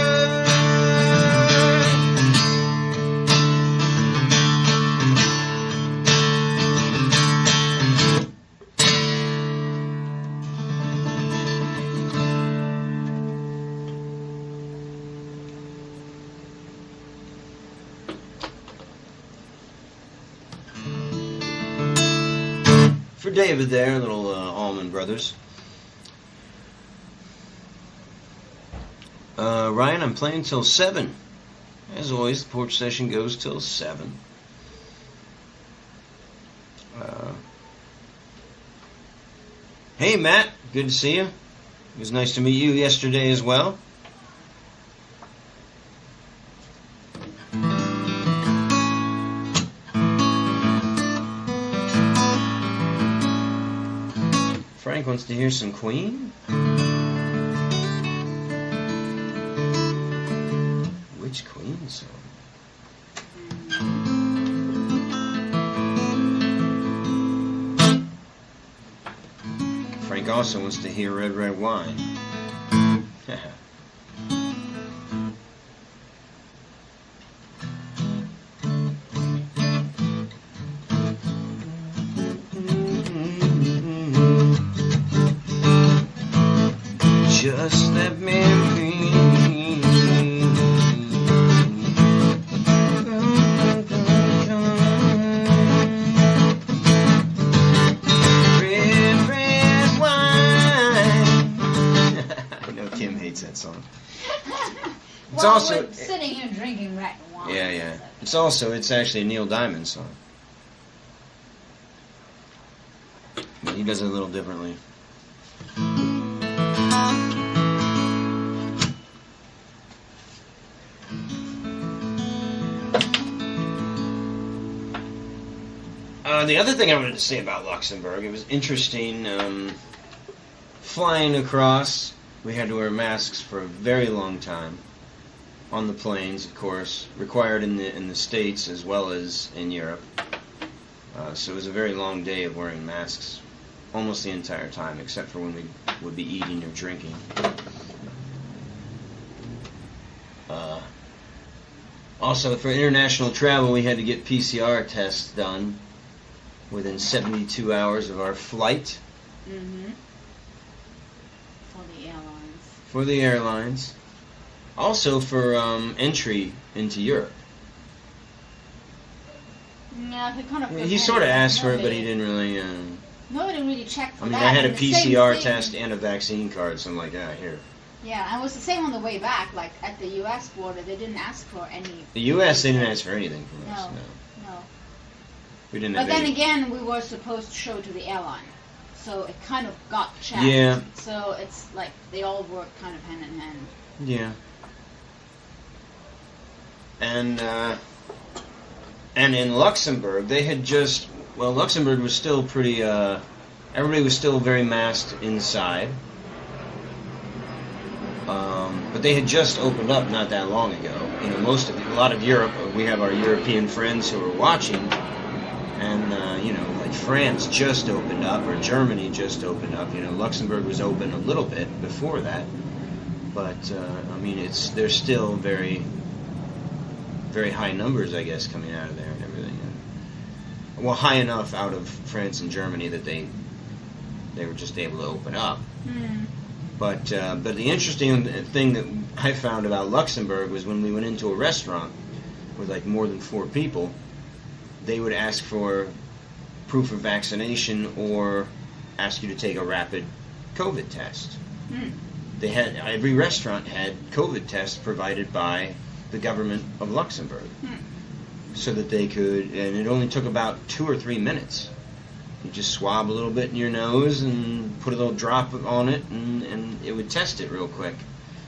For David there, little Allman Brothers. Ryan, I'm playing till 7. As always, the porch session goes till 7. Hey, Matt. Good to see you. It was nice to meet you yesterday as well. Frank wants to hear some Queen. Which Queen song? Frank also wants to hear Red Red Wine. Just let me be. Red, red wine. I know Kim hates that song. It's well, also we're sitting here drinking red wine. yeah. It's actually a Neil Diamond song. But he does it a little differently. The other thing I wanted to say about Luxembourg, it was interesting flying across. We had to wear masks for a very long time on the planes, of course, required in the States as well as in Europe. So it was a very long day of wearing masks almost the entire time, except for when we would be eating or drinking. Also, for international travel, we had to get PCR tests done within 72 hours of our flight. Mm-hmm. For the airlines. For the airlines. Also for entry into Europe. Yeah, he sort of asked for it, but he didn't really... Nobody really checked for I mean, that. I had a And the PCR same test thing- and a vaccine card, so I'm like, here. Yeah, and it was the same on the way back. Like at the U.S. border, they didn't ask for any. The U.S. they didn't ask for anything from us. No. We didn't But have then any. again, we were supposed to show to the airline, so it kind of got checked. Yeah. So it's like they all work kind of hand in hand. Yeah. And in Luxembourg, they had just... Well, Luxembourg was still pretty... everybody was still very masked inside. But they had just opened up not that long ago. You know, a lot of Europe, we have our European friends who are watching, and, you know, like France just opened up, or Germany just opened up. You know, Luxembourg was open a little bit before that. But, I mean, there's still very, very high numbers, I guess, coming out of there and everything. Well, high enough out of France and Germany that they were just able to open up. Mm. But the interesting thing that I found about Luxembourg was when we went into a restaurant with like more than 4 people, they would ask for proof of vaccination or ask you to take a rapid COVID test. Mm. Every restaurant had COVID tests provided by the government of Luxembourg, so that they could, and it only took about 2 or 3 minutes. You just swab a little bit in your nose and put a little drop on it, and it would test it real quick.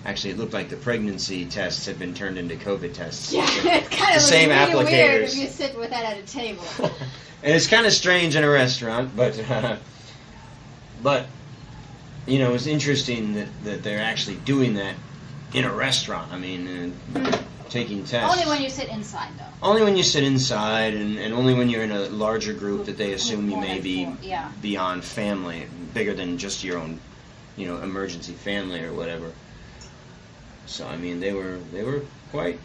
Actually, it looked like the pregnancy tests had been turned into COVID tests. Yeah, it's kind The of same really weird applicators. if you sit with that at a table. And it's kind of strange in a restaurant, but you know, it's interesting that they're actually doing that in a restaurant. I mean, taking tests. Only when you sit inside, though. Only when you sit inside, and only when you're in a larger group that they assume you More may than be four, yeah. beyond family, bigger than just your own, you know, emergency family or whatever. So I mean, they were quite.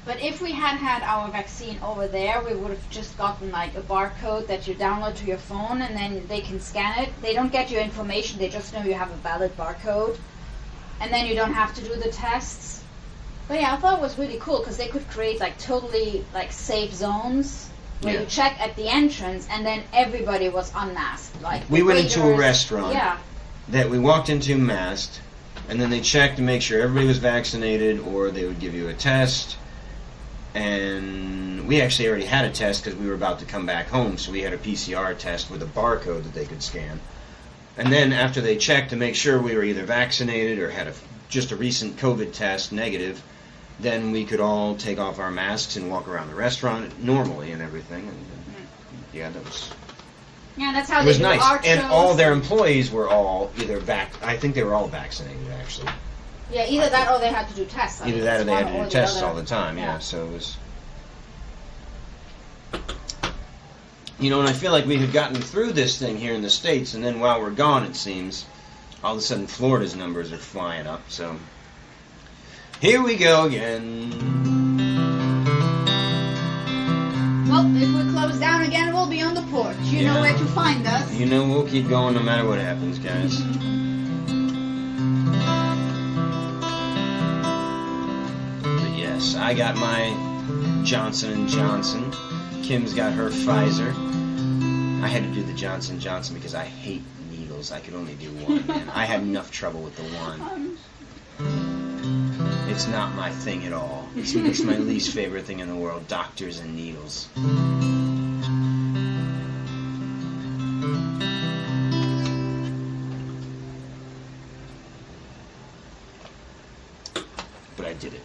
But if we had had our vaccine over there, we would have just gotten like a barcode that you download to your phone, and then they can scan it. They don't get your information; they just know you have a valid barcode, and then you don't have to do the tests. But yeah, I thought it was really cool because they could create like totally like safe zones where you check at the entrance, and then everybody was unmasked. Like We went into a waiters- restaurant Yeah. that we walked into masked, and then they checked to make sure everybody was vaccinated, or they would give you a test. And we actually already had a test because we were about to come back home, so we had a PCR test with a barcode that they could scan. And then after they checked to make sure we were either vaccinated or had just a recent COVID test negative, then we could all take off our masks and walk around the restaurant normally and everything. And yeah, that was. Yeah, that's how It they was do nice, art and shows. all their employees were all either I think they were all vaccinated actually. Yeah, either that or they had to do tests. I Either mean, that or it's they had one to do the tests other. all the time. Yeah, so it was. You know, and I feel like we had gotten through this thing here in the States, and then while we're gone, it seems, all of a sudden Florida's numbers are flying up. So here we go again. Well, if we close down again, we'll be on the porch. You know Yeah. where to find us. You know, we'll keep going no matter what happens, guys. But yes, I got my Johnson & Johnson. Kim's got her Pfizer. I had to do the Johnson & Johnson because I hate needles. I could only do one, man. I had enough trouble with the one. It's not my thing at all. It's my least favorite thing in the world, doctors and needles. But I did it.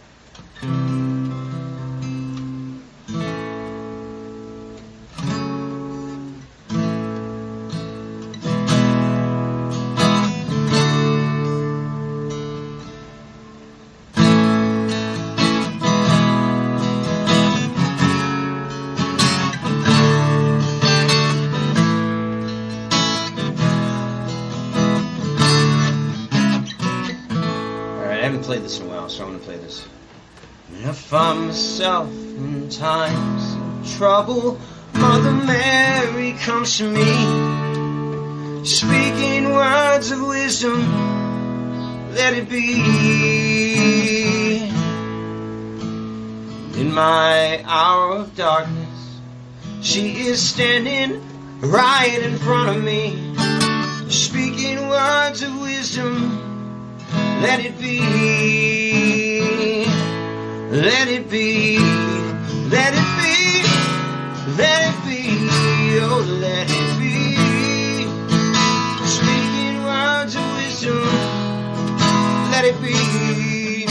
I haven't played this in a while, so I'm going to play this. When I find myself in times of trouble, Mother Mary comes to me, speaking words of wisdom, let it be. In my hour of darkness, she is standing right in front of me, speaking words of wisdom, let it be, let it be, let it be, let it be, oh let it be, speaking words of wisdom, let it be.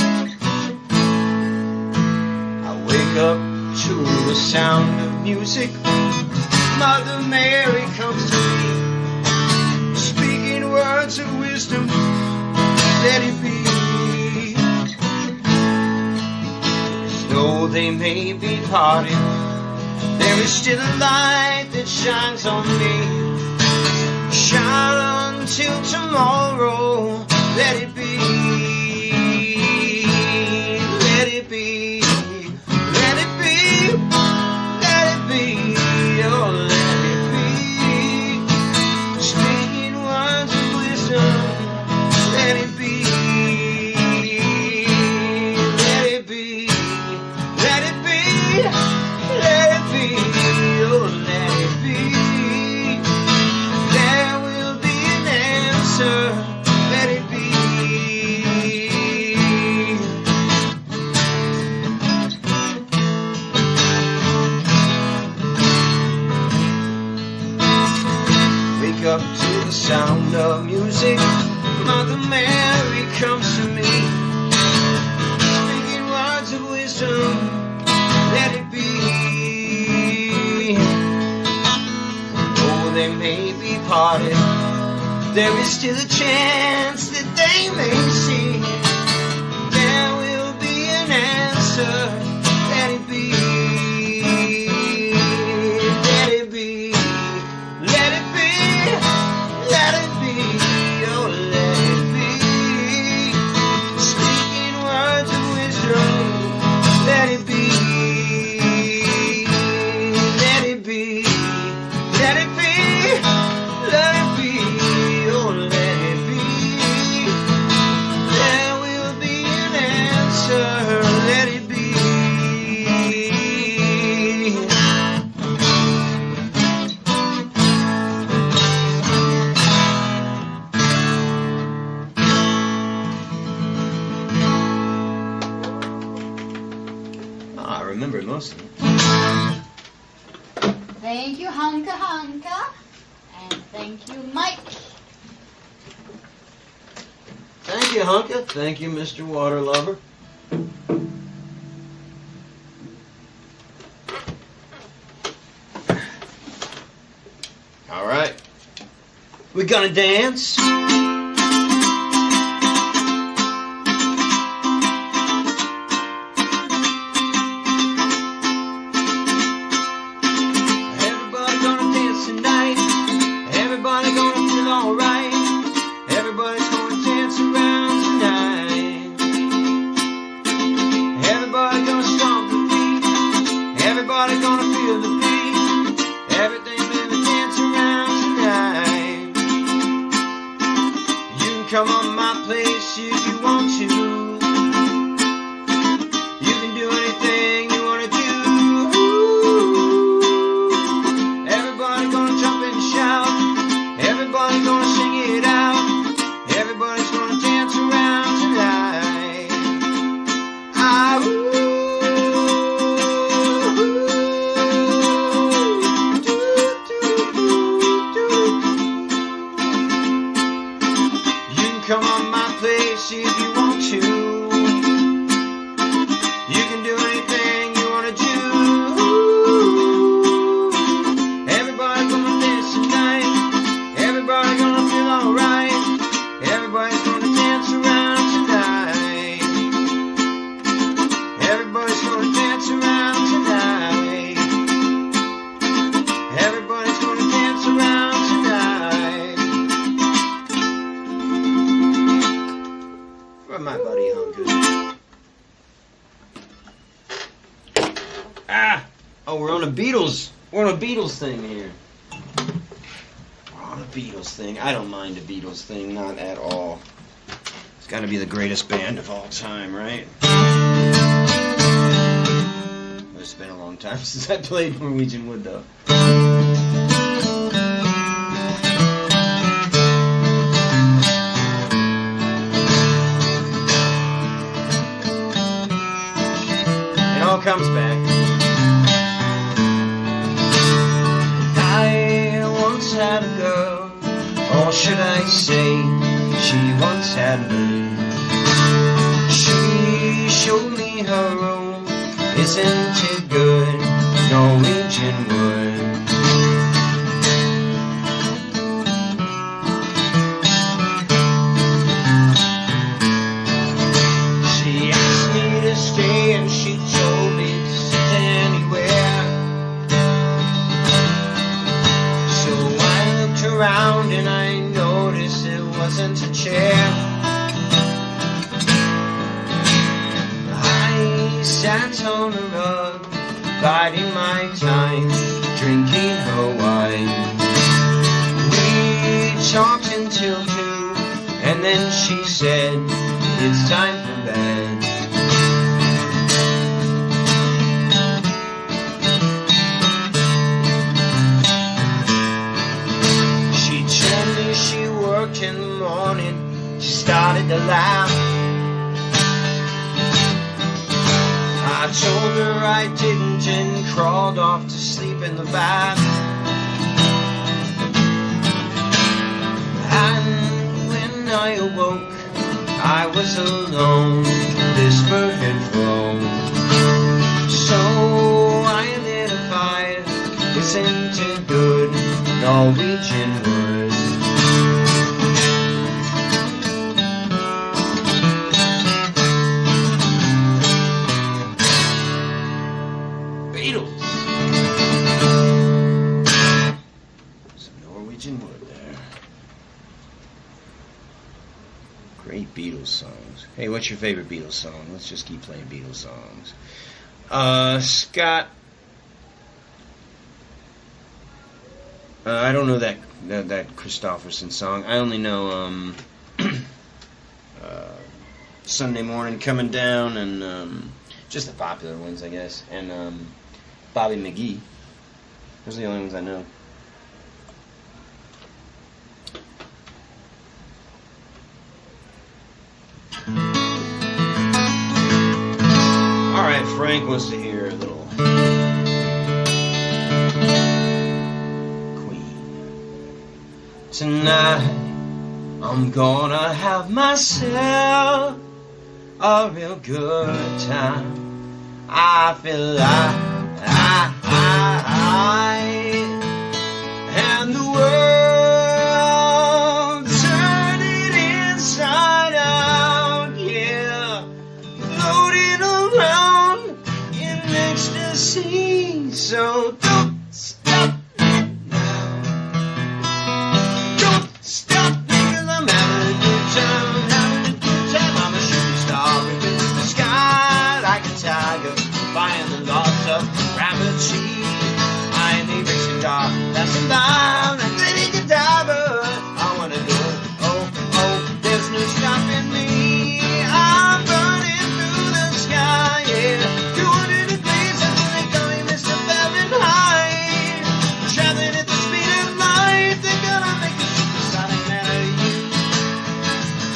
I wake up to the sound of music, Mother Mary comes to me, speaking words of wisdom, let it be. As though they may be parted, there is still a light that shines on me. Shine until tomorrow, let it be. Let it be. Let it be. Let it be. Oh, let it be. Speaking words of wisdom, let it be, let it be, let it be, let it be, oh let it be. There will be an answer, let it be, there is still a chance that they may see. There will be an answer. Let it be. Let it be. Let it be. Let it be. Oh, let it be. Speaking words of wisdom. Let it be. Let it be. Let it be. Let it be. Oh, let it be. There will be an answer. Let it be. I remember most of it. Thank you, Hanka Hanka. And thank you, Mike. Thank you, Hunka. Thank you, Mr. Water Lover. All right. We gonna dance? Everybody gonna dance tonight. Everybody gonna feel alright. Everybody's gonna dance around tonight. Everybody gonna stomp the feet. Everybody gonna feel the beat. Everything gonna dance around tonight. You can come on my place if you want to. You can do anything you wanna do. Everybody gonna jump and shout. Everybody gonna sing it out. Everybody's gonna dance around tonight. Ah, ooh, do, do, do, do. You can come on my place if you want to. You can do anything you wanna do. Everybody gonna dance tonight. Everybody gonna feel alright. Everybody's gonna dance around tonight. Everybody's gonna dance around tonight. Everybody's gonna dance around tonight. Where's my buddy Hunka? Ah! Oh, we're on a Beatles. We're on a Beatles thing here. On a Beatles thing. I don't mind a Beatles thing, not at all. It's got to be the greatest band of all time, right? It's been a long time since I played Norwegian Wood, though. It all comes back. I once had a girl, or should I say, she once had me. She showed me her room, isn't it good, Norwegian wood. She asked me to stay and she told me to sit anywhere. So I looked around and I noticed it wasn't a chair. I sat on a rug, biding my time, drinking her wine. We talked until 2, and then she said, it's time for bed. She told me she worked in the morning. She started to laugh. I told her I didn't and crawled off to sleep in the bath. And when I awoke, I was alone, this bird had flown. So I lit a fire, listened to good Norwegian wood. songs. Hey, what's your favorite Beatles song? Let's just keep playing Beatles songs. Scott. I don't know that Christofferson song. I only know Sunday Morning Coming Down and just the popular ones, I guess. And Bobby McGee. Those are the only ones I know. Alright, Frank wants to hear a little Queen. Tonight I'm gonna have myself a real good time. I feel like and the world turning inside out, yeah, floating around in ecstasy. So don't stop me now. Don't stop me, 'cause I'm having a good time. I'm having a good time. I'm a shooting star into the sky like a tiger, flying the lost of gravity. I am a racing car that's alive and ready to die, but I wanna go. Oh, there's no stopping me. I'm burning through the sky, yeah. 200 degrees, that's what they call me, Mr. Fahrenheit. Traveling at the speed of light, they're gonna make a supersonic man out of you.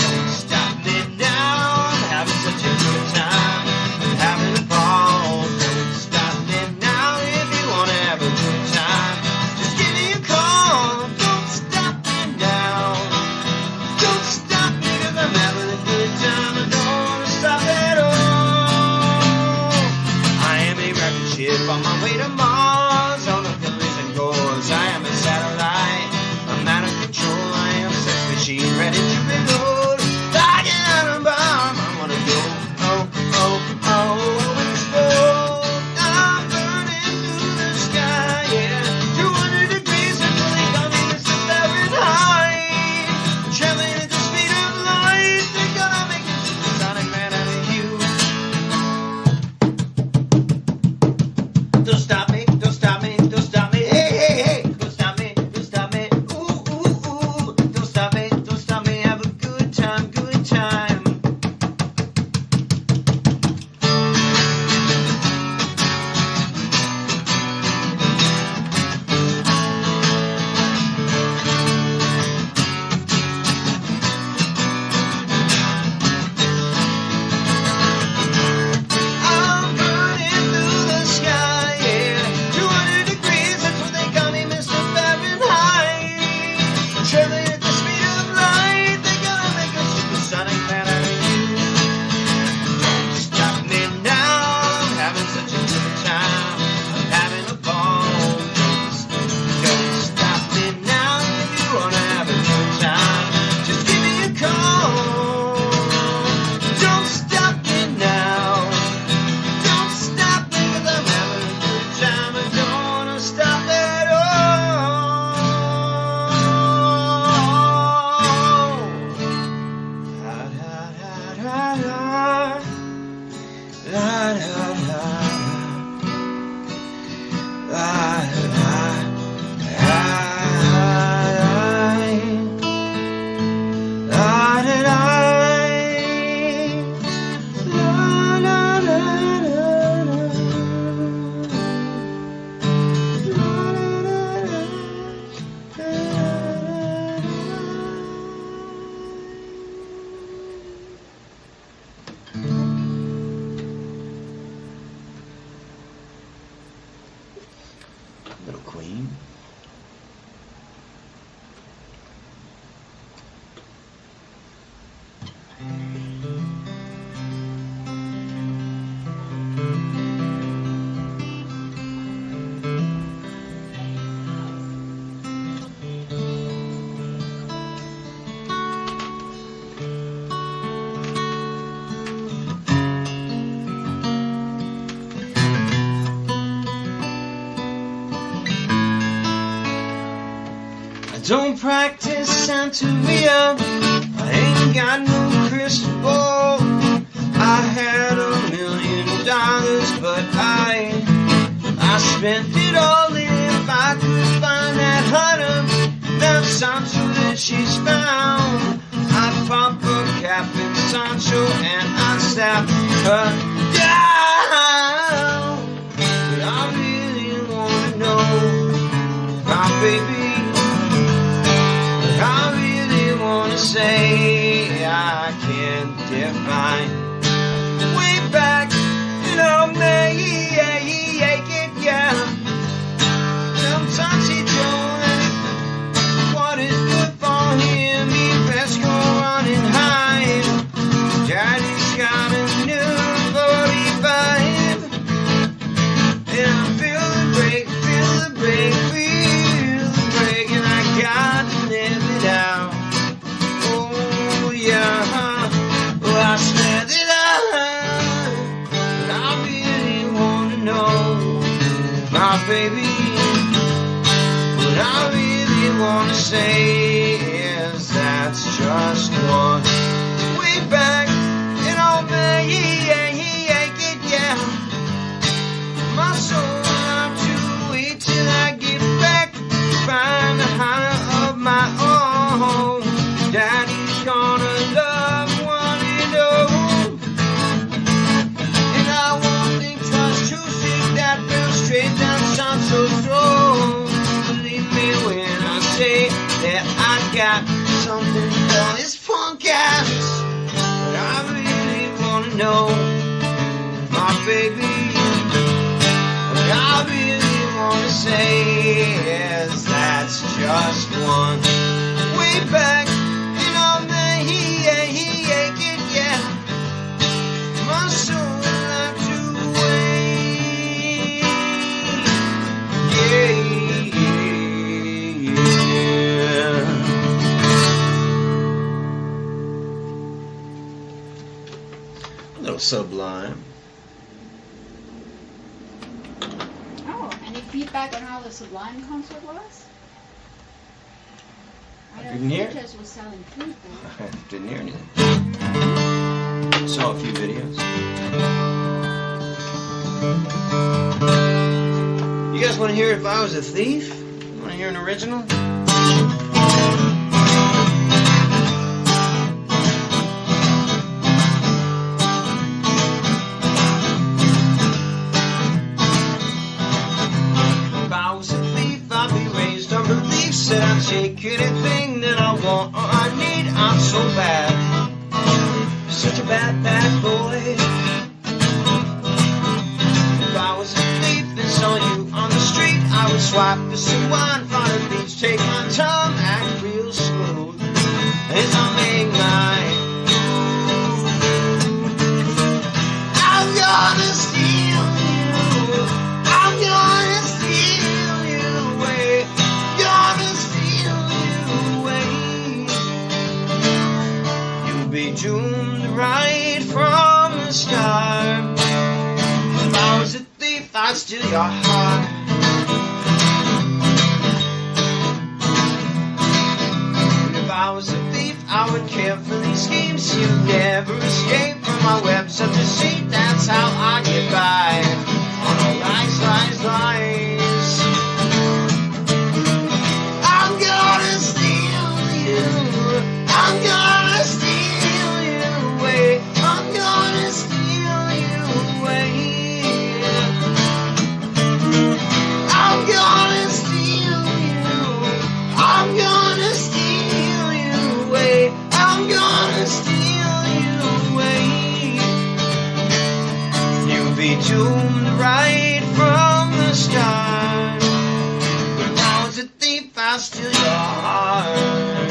Don't stop me now, I'm having such a good time. I'm having a ball. Don't stop me now if you wanna have a good time. Just give me a call. Don't stop me now. Don't stop me, 'cause I'm having a good time. I don't wanna stop at all. I am a rocket ship on my way to Mars, on a collision course. I am a satellite. I'm out of control. I am a sex machine ready to reload. Like an atom bomb, I wanna go. Explode. I'm burning through the sky, yeah. 200 degrees until they call me Mr. Fahrenheit. Traveling at the speed of light, they're gonna make a supersonic man out of you. Don't stop me, don't stop me, don't stop me. Hey, hey, hey. Don't stop me, don't stop me. Ooh, ooh, ooh. Don't stop me, don't stop me. Have a good time, good time. I'm burning through the sky, yeah. 200 degrees, that's what they call me, Mr. Fahrenheit. Traveling at the speed of light, they're gonna make a supersonic man out of you. Don't stop me now, I'm having such a good time. I'm having a ball. Don't stop me now if you wanna have a good time. Just give me a call. Don't stop me now. Don't stop me, 'cause I'm having a good time. I don't wanna stop at all. La da da da da. La da da da. La da da da. La da da. Little Queen. Don't practice Santeria. I ain't got no crystal ball. I had $1 million, but I spent it all. If I could find that hunter, that Sancho that she's found, I'd pop a cap in Sancho and I'd slap her down. But I really wanna know my baby. I really wanna say I can't define. Way back, you know me, yeah. Sometimes he don't what is good for him. He best go on and hide. Daddy's got a new 45, and I feel the break, and I got to live it out. Oh yeah, well I spent it out, but I really wanna know my baby. What I really wanna say is that's just one. Way back in old May, yeah. My soul out to wait till I get back, find a high of my own. Daddy's gonna love one and all, and I won't think twice to stick that bill straight down Sancho's throat. Believe me when I say that I got something for his punk ass. But I really wanna know my baby. What I really wanna say is that's just one. Way back in old May, yeah. My soul out to wait, yeah. A little Sublime. Oh, any feedback on how the Sublime concert was? I Didn't hear. Porch was selling food there. Didn't hear anything. Saw a few videos. You guys want to hear If I Was a Thief? Want to hear an original? If I was a thief, I'd be raised on belief. Said I'd take anything that I want or I need. I'm so bad, such a bad boy. If I was a thief and saw you on the street, I would swipe for some wine, find a beach, take my time, act real smooth as I make my I'm gonna steal you, I'm gonna steal you away, gonna steal you away. You'll be doomed right from the start. If I was a thief, I'd steal your heart. If I was a thief, I would carefully scheme so you never escape from my webs of deceit. That's how I get by on all lies. I'm gonna steal you, I'm gonna steal you away, I'm gonna steal you away. I'm gonna steal you, I'm gonna steal you away, I'm gonna steal you away. You'll be doomed right from the start. But if I was a thief, I'd steal your heart.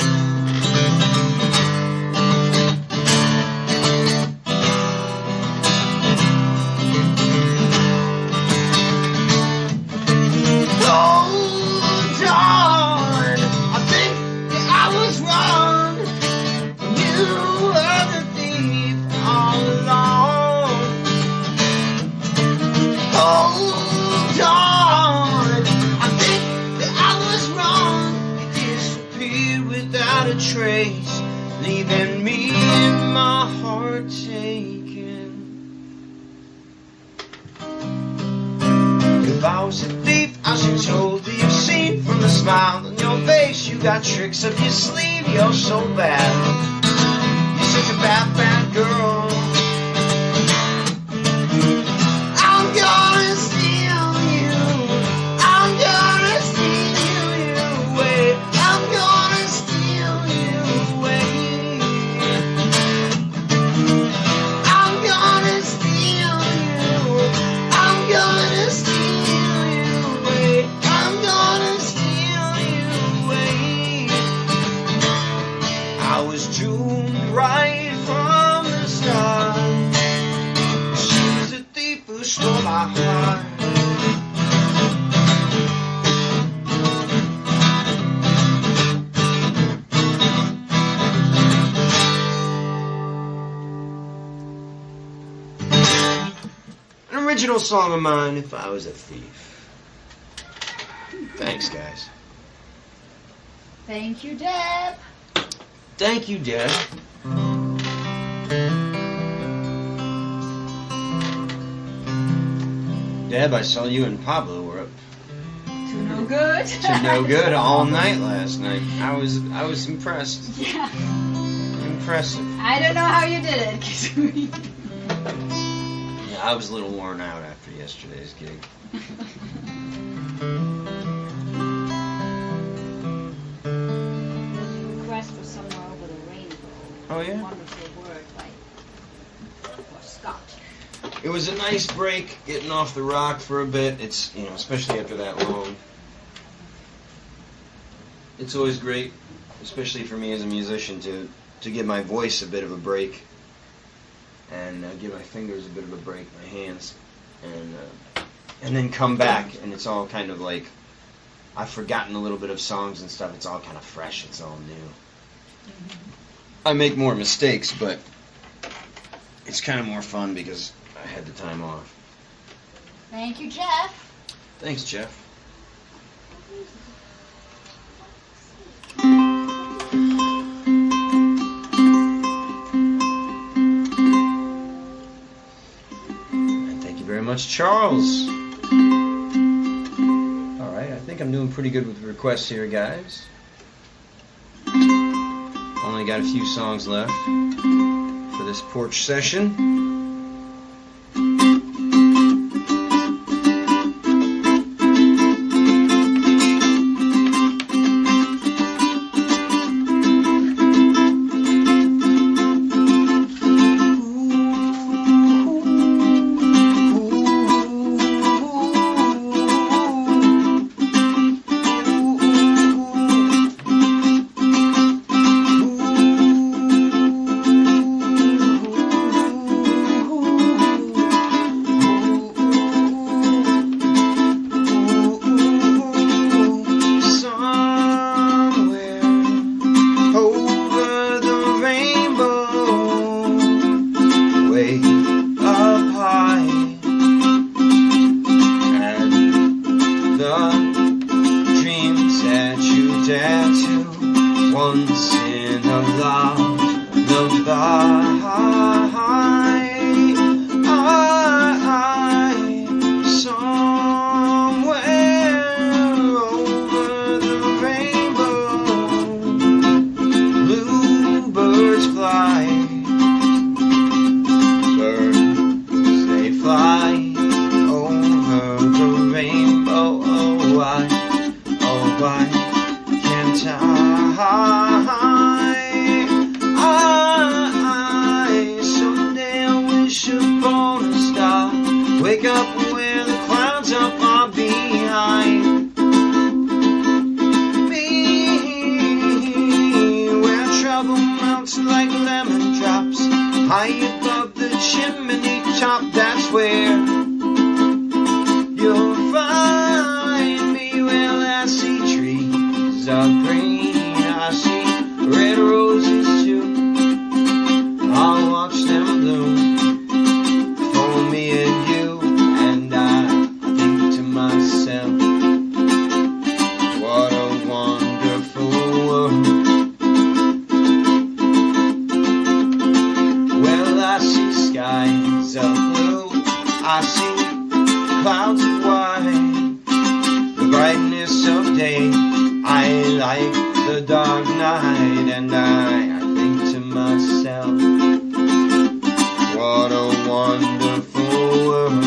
Hold on, I think that I was wrong. You were the thief all along. Hold on, I think that I was wrong. You disappeared without a trace, leaving me in my heart taken. If I was a thief, I should told you. You've seen from the smile on your face, you got tricks up your sleeve. You're so bad. You're such a bad, bad girl. I'm gonna steal you. I'm gonna steal you away. I'm gonna steal you away. I'm gonna steal you. I'm gonna steal you away. I'm gonna steal you away. I was doomed right from the start. She was a thief who stole my heart. An original song of mine, If I Was a Thief. Thanks, guys. Thank you, Deb. Thank you, Deb. Deb, I saw you and Pablo were up To no good. to no good all night last night. I was impressed. Yeah. Impressive. I don't know how you did it, 'cause we... Yeah, I was a little worn out after yesterday's gig. request for Somewhere Over the Rainbow. Oh, yeah? Wonderful word by Scott. It was a nice break, getting off the rock for a bit. It's, you know, especially after that long. It's always great, especially for me as a musician, to give my voice a bit of a break, and give my fingers a bit of a break, my hands, and then come back, and it's all kind of like, I've forgotten a little bit of songs and stuff. It's all kind of fresh. It's all new. I make more mistakes, but it's kind of more fun because I had the time off. Thank you, Jeff. Thanks, Jeff. And thank you very much, Charles. All right, I think I'm doing pretty good with requests here, guys. Only got a few songs left for this porch session. I see clouds of white, the brightness of day. I like the dark night, and I think to myself, what a wonderful world.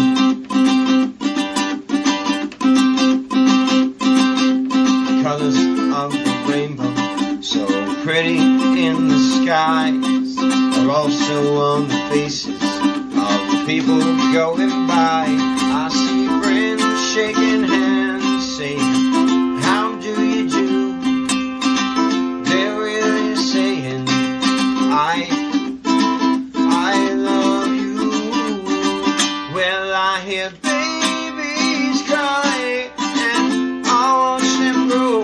The colors of the rainbow, so pretty in the skies, are also on the faces of the people going by. I see friends shaking hands, saying, how do you do? They're really saying, I love you. Well, I hear babies cry, and I watch them grow.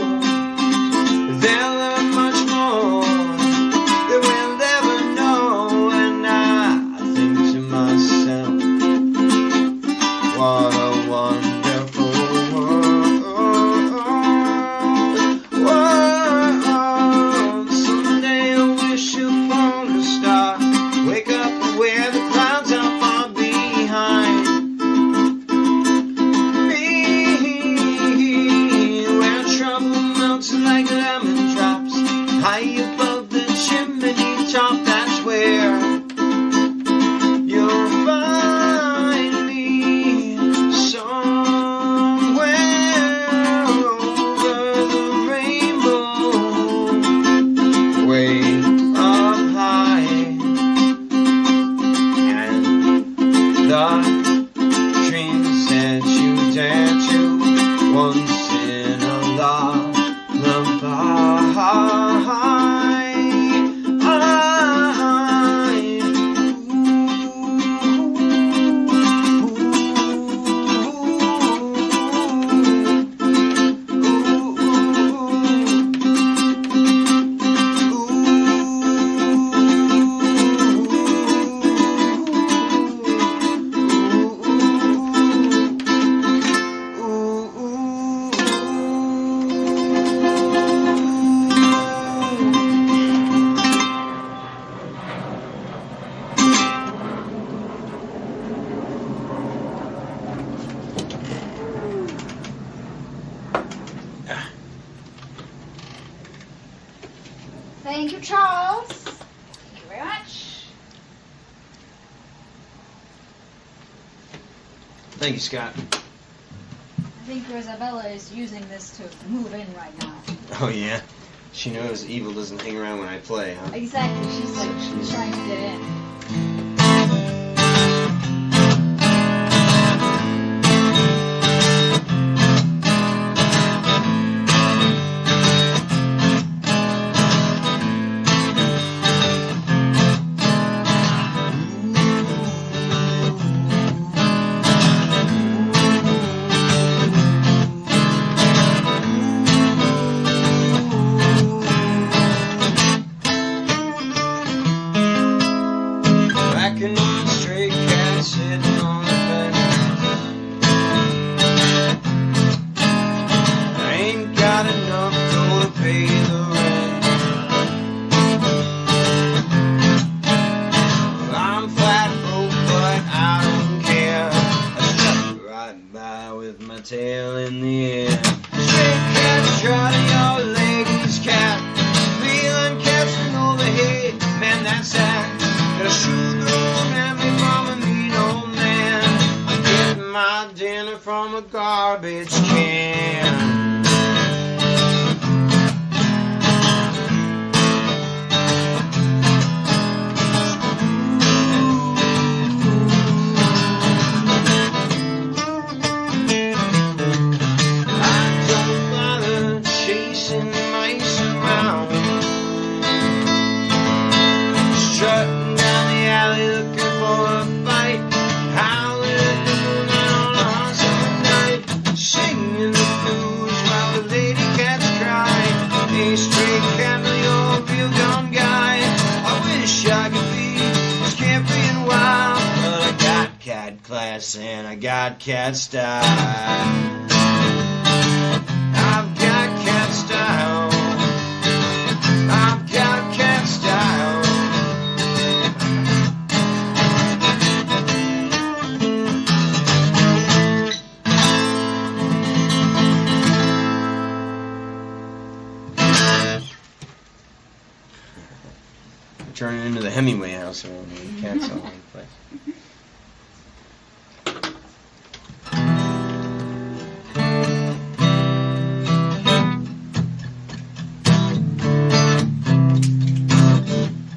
They'll learn much more than we'll ever know. And I think to myself, what a wonderful world. Someday I wish upon a star, wake up where the clouds are far behind me, where trouble melts like lemon drops, high above the chimney top. That's where you'll find me, somewhere over the rainbow, way up high. And the dreams that you dare to once in a Thank you, Charles. Thank you very much. Thank you, Scott. I think Rosabella is using this to move in right now. Oh yeah? She knows evil doesn't hang around when I play, huh? Exactly. She's like trying to get in. Tail in the air. Straight cats trotting your lady's cat. Feeling catching overhead. Man, that's sad. Got a shoe thrown at me from a mean old man. I'm getting my dinner from a garbage can. Strutting down the alley looking for a fight, howling at the moonlight on a hot summer night, singing the blues while the lady cats cry. Hey, stray cat, you're a real dumb guy. I wish I could be as carefree and wild, but I got cat class and I got cat style. I've got cat style. I've got cat style. turning into the Hemingway house around here. Cats all over the place.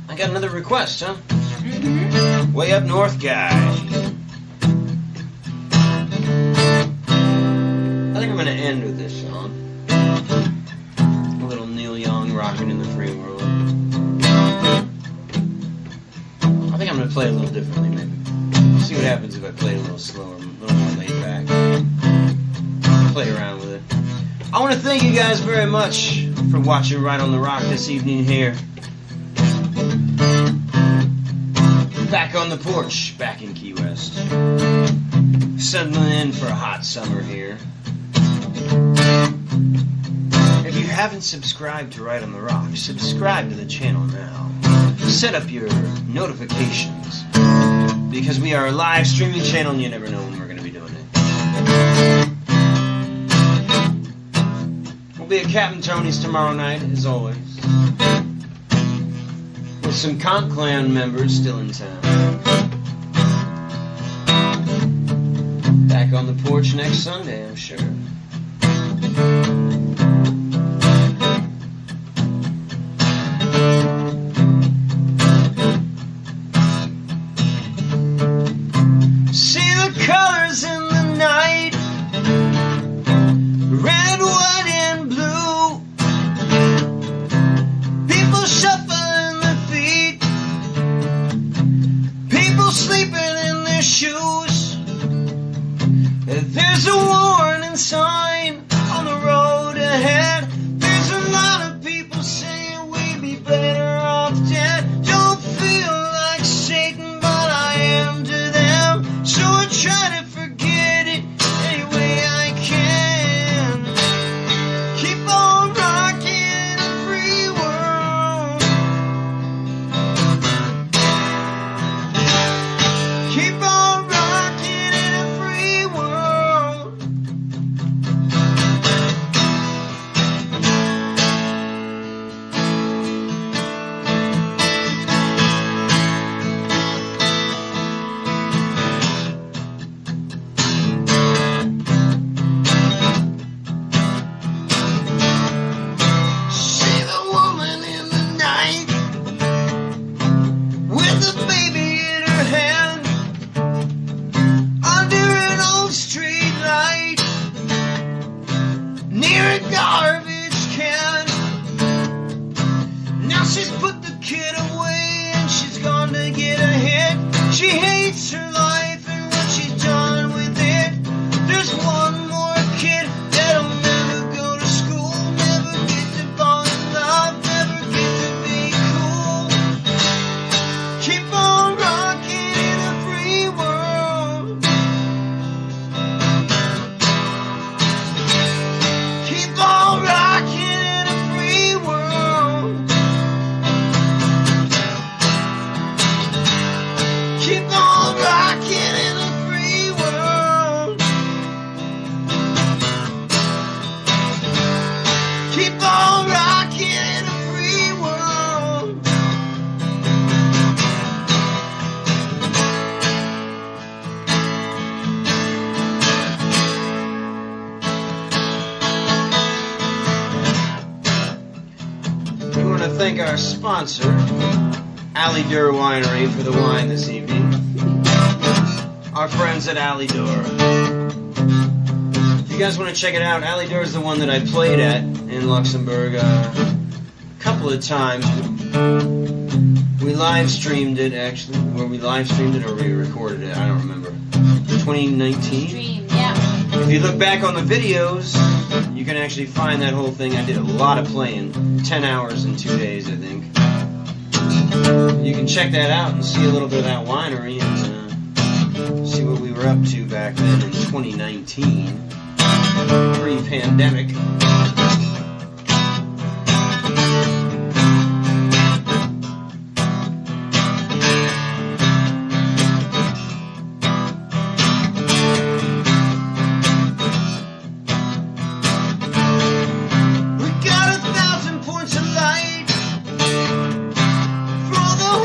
I got another request, huh? Mm-hmm. Way up north guy. I think I'm going to end with this song. A little Neil Young, Rockin' in the Free World. I think I'm going to play it a little differently, maybe. See what happens if I play it a little slower, a little more laid back. Play around with it. I want to thank you guys very much for watching Right on the Rock this evening here. Back on the porch, back in Key West. Settling in for a hot summer here. If you haven't subscribed to Right on the Rock, subscribe to the channel now. Set up your notifications, because we are a live streaming channel and you never know when we're going to be doing it. We'll be at Captain Tony's tomorrow night, as always, with some Comp Clan members still in town. Back on the porch next Sunday, I'm sure. See the colors in the night, red, white, and blue. People shuffling their feet, people sleeping in their shoes. There's a warning sign on the road ahead. There's a lot of people saying we'd be better off dead. Don't feel like Satan, but I am to them. So I try to forget it any way I can. Keep on rocking a free world. Keep on rocking in a free world. See the woman in the night with a baby in her hand under an old street light near a garbage can. Now she's put the kid away and she's gone to get a hit. She hates her life and what she's done with it. There's one more kid that'll never go to school, never get to fall in love, never get to be cool. Keep on rocking in a free world. Keep on rocking in a free world. Keep on rocking in a free world. Keep on rocking in a free world. We want to thank our sponsor, Alley Dur Winery, for the wine this evening. Our friends at Alley Dur. If you guys want to check it out, Alley Dur is the one that I played at in Luxembourg a couple of times. We live streamed it, actually. Where we live streamed it or we recorded it, I don't remember. 2019? Dream, yeah. If you look back on the videos, you can actually find that whole thing. I did a lot of playing. 10 hours in 2 days, I think. You can check that out and see a little bit of that winery and see what we were up to back then in 2019, pre-pandemic. We got 1,000 points of light for all the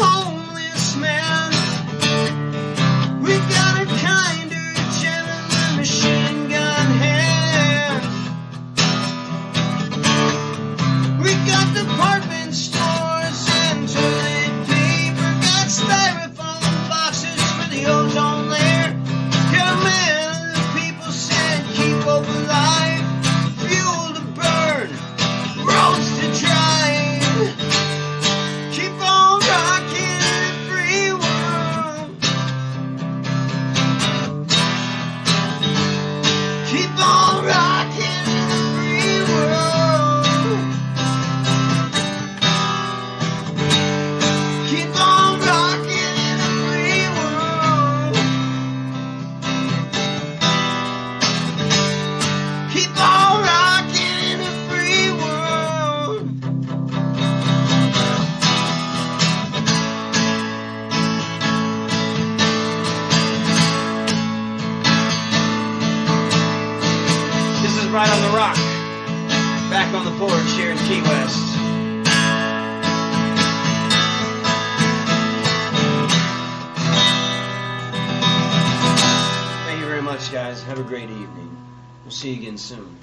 right on the rock. Back on the porch here in Key West. Thank you very much, guys. Have a great evening. We'll see you again soon.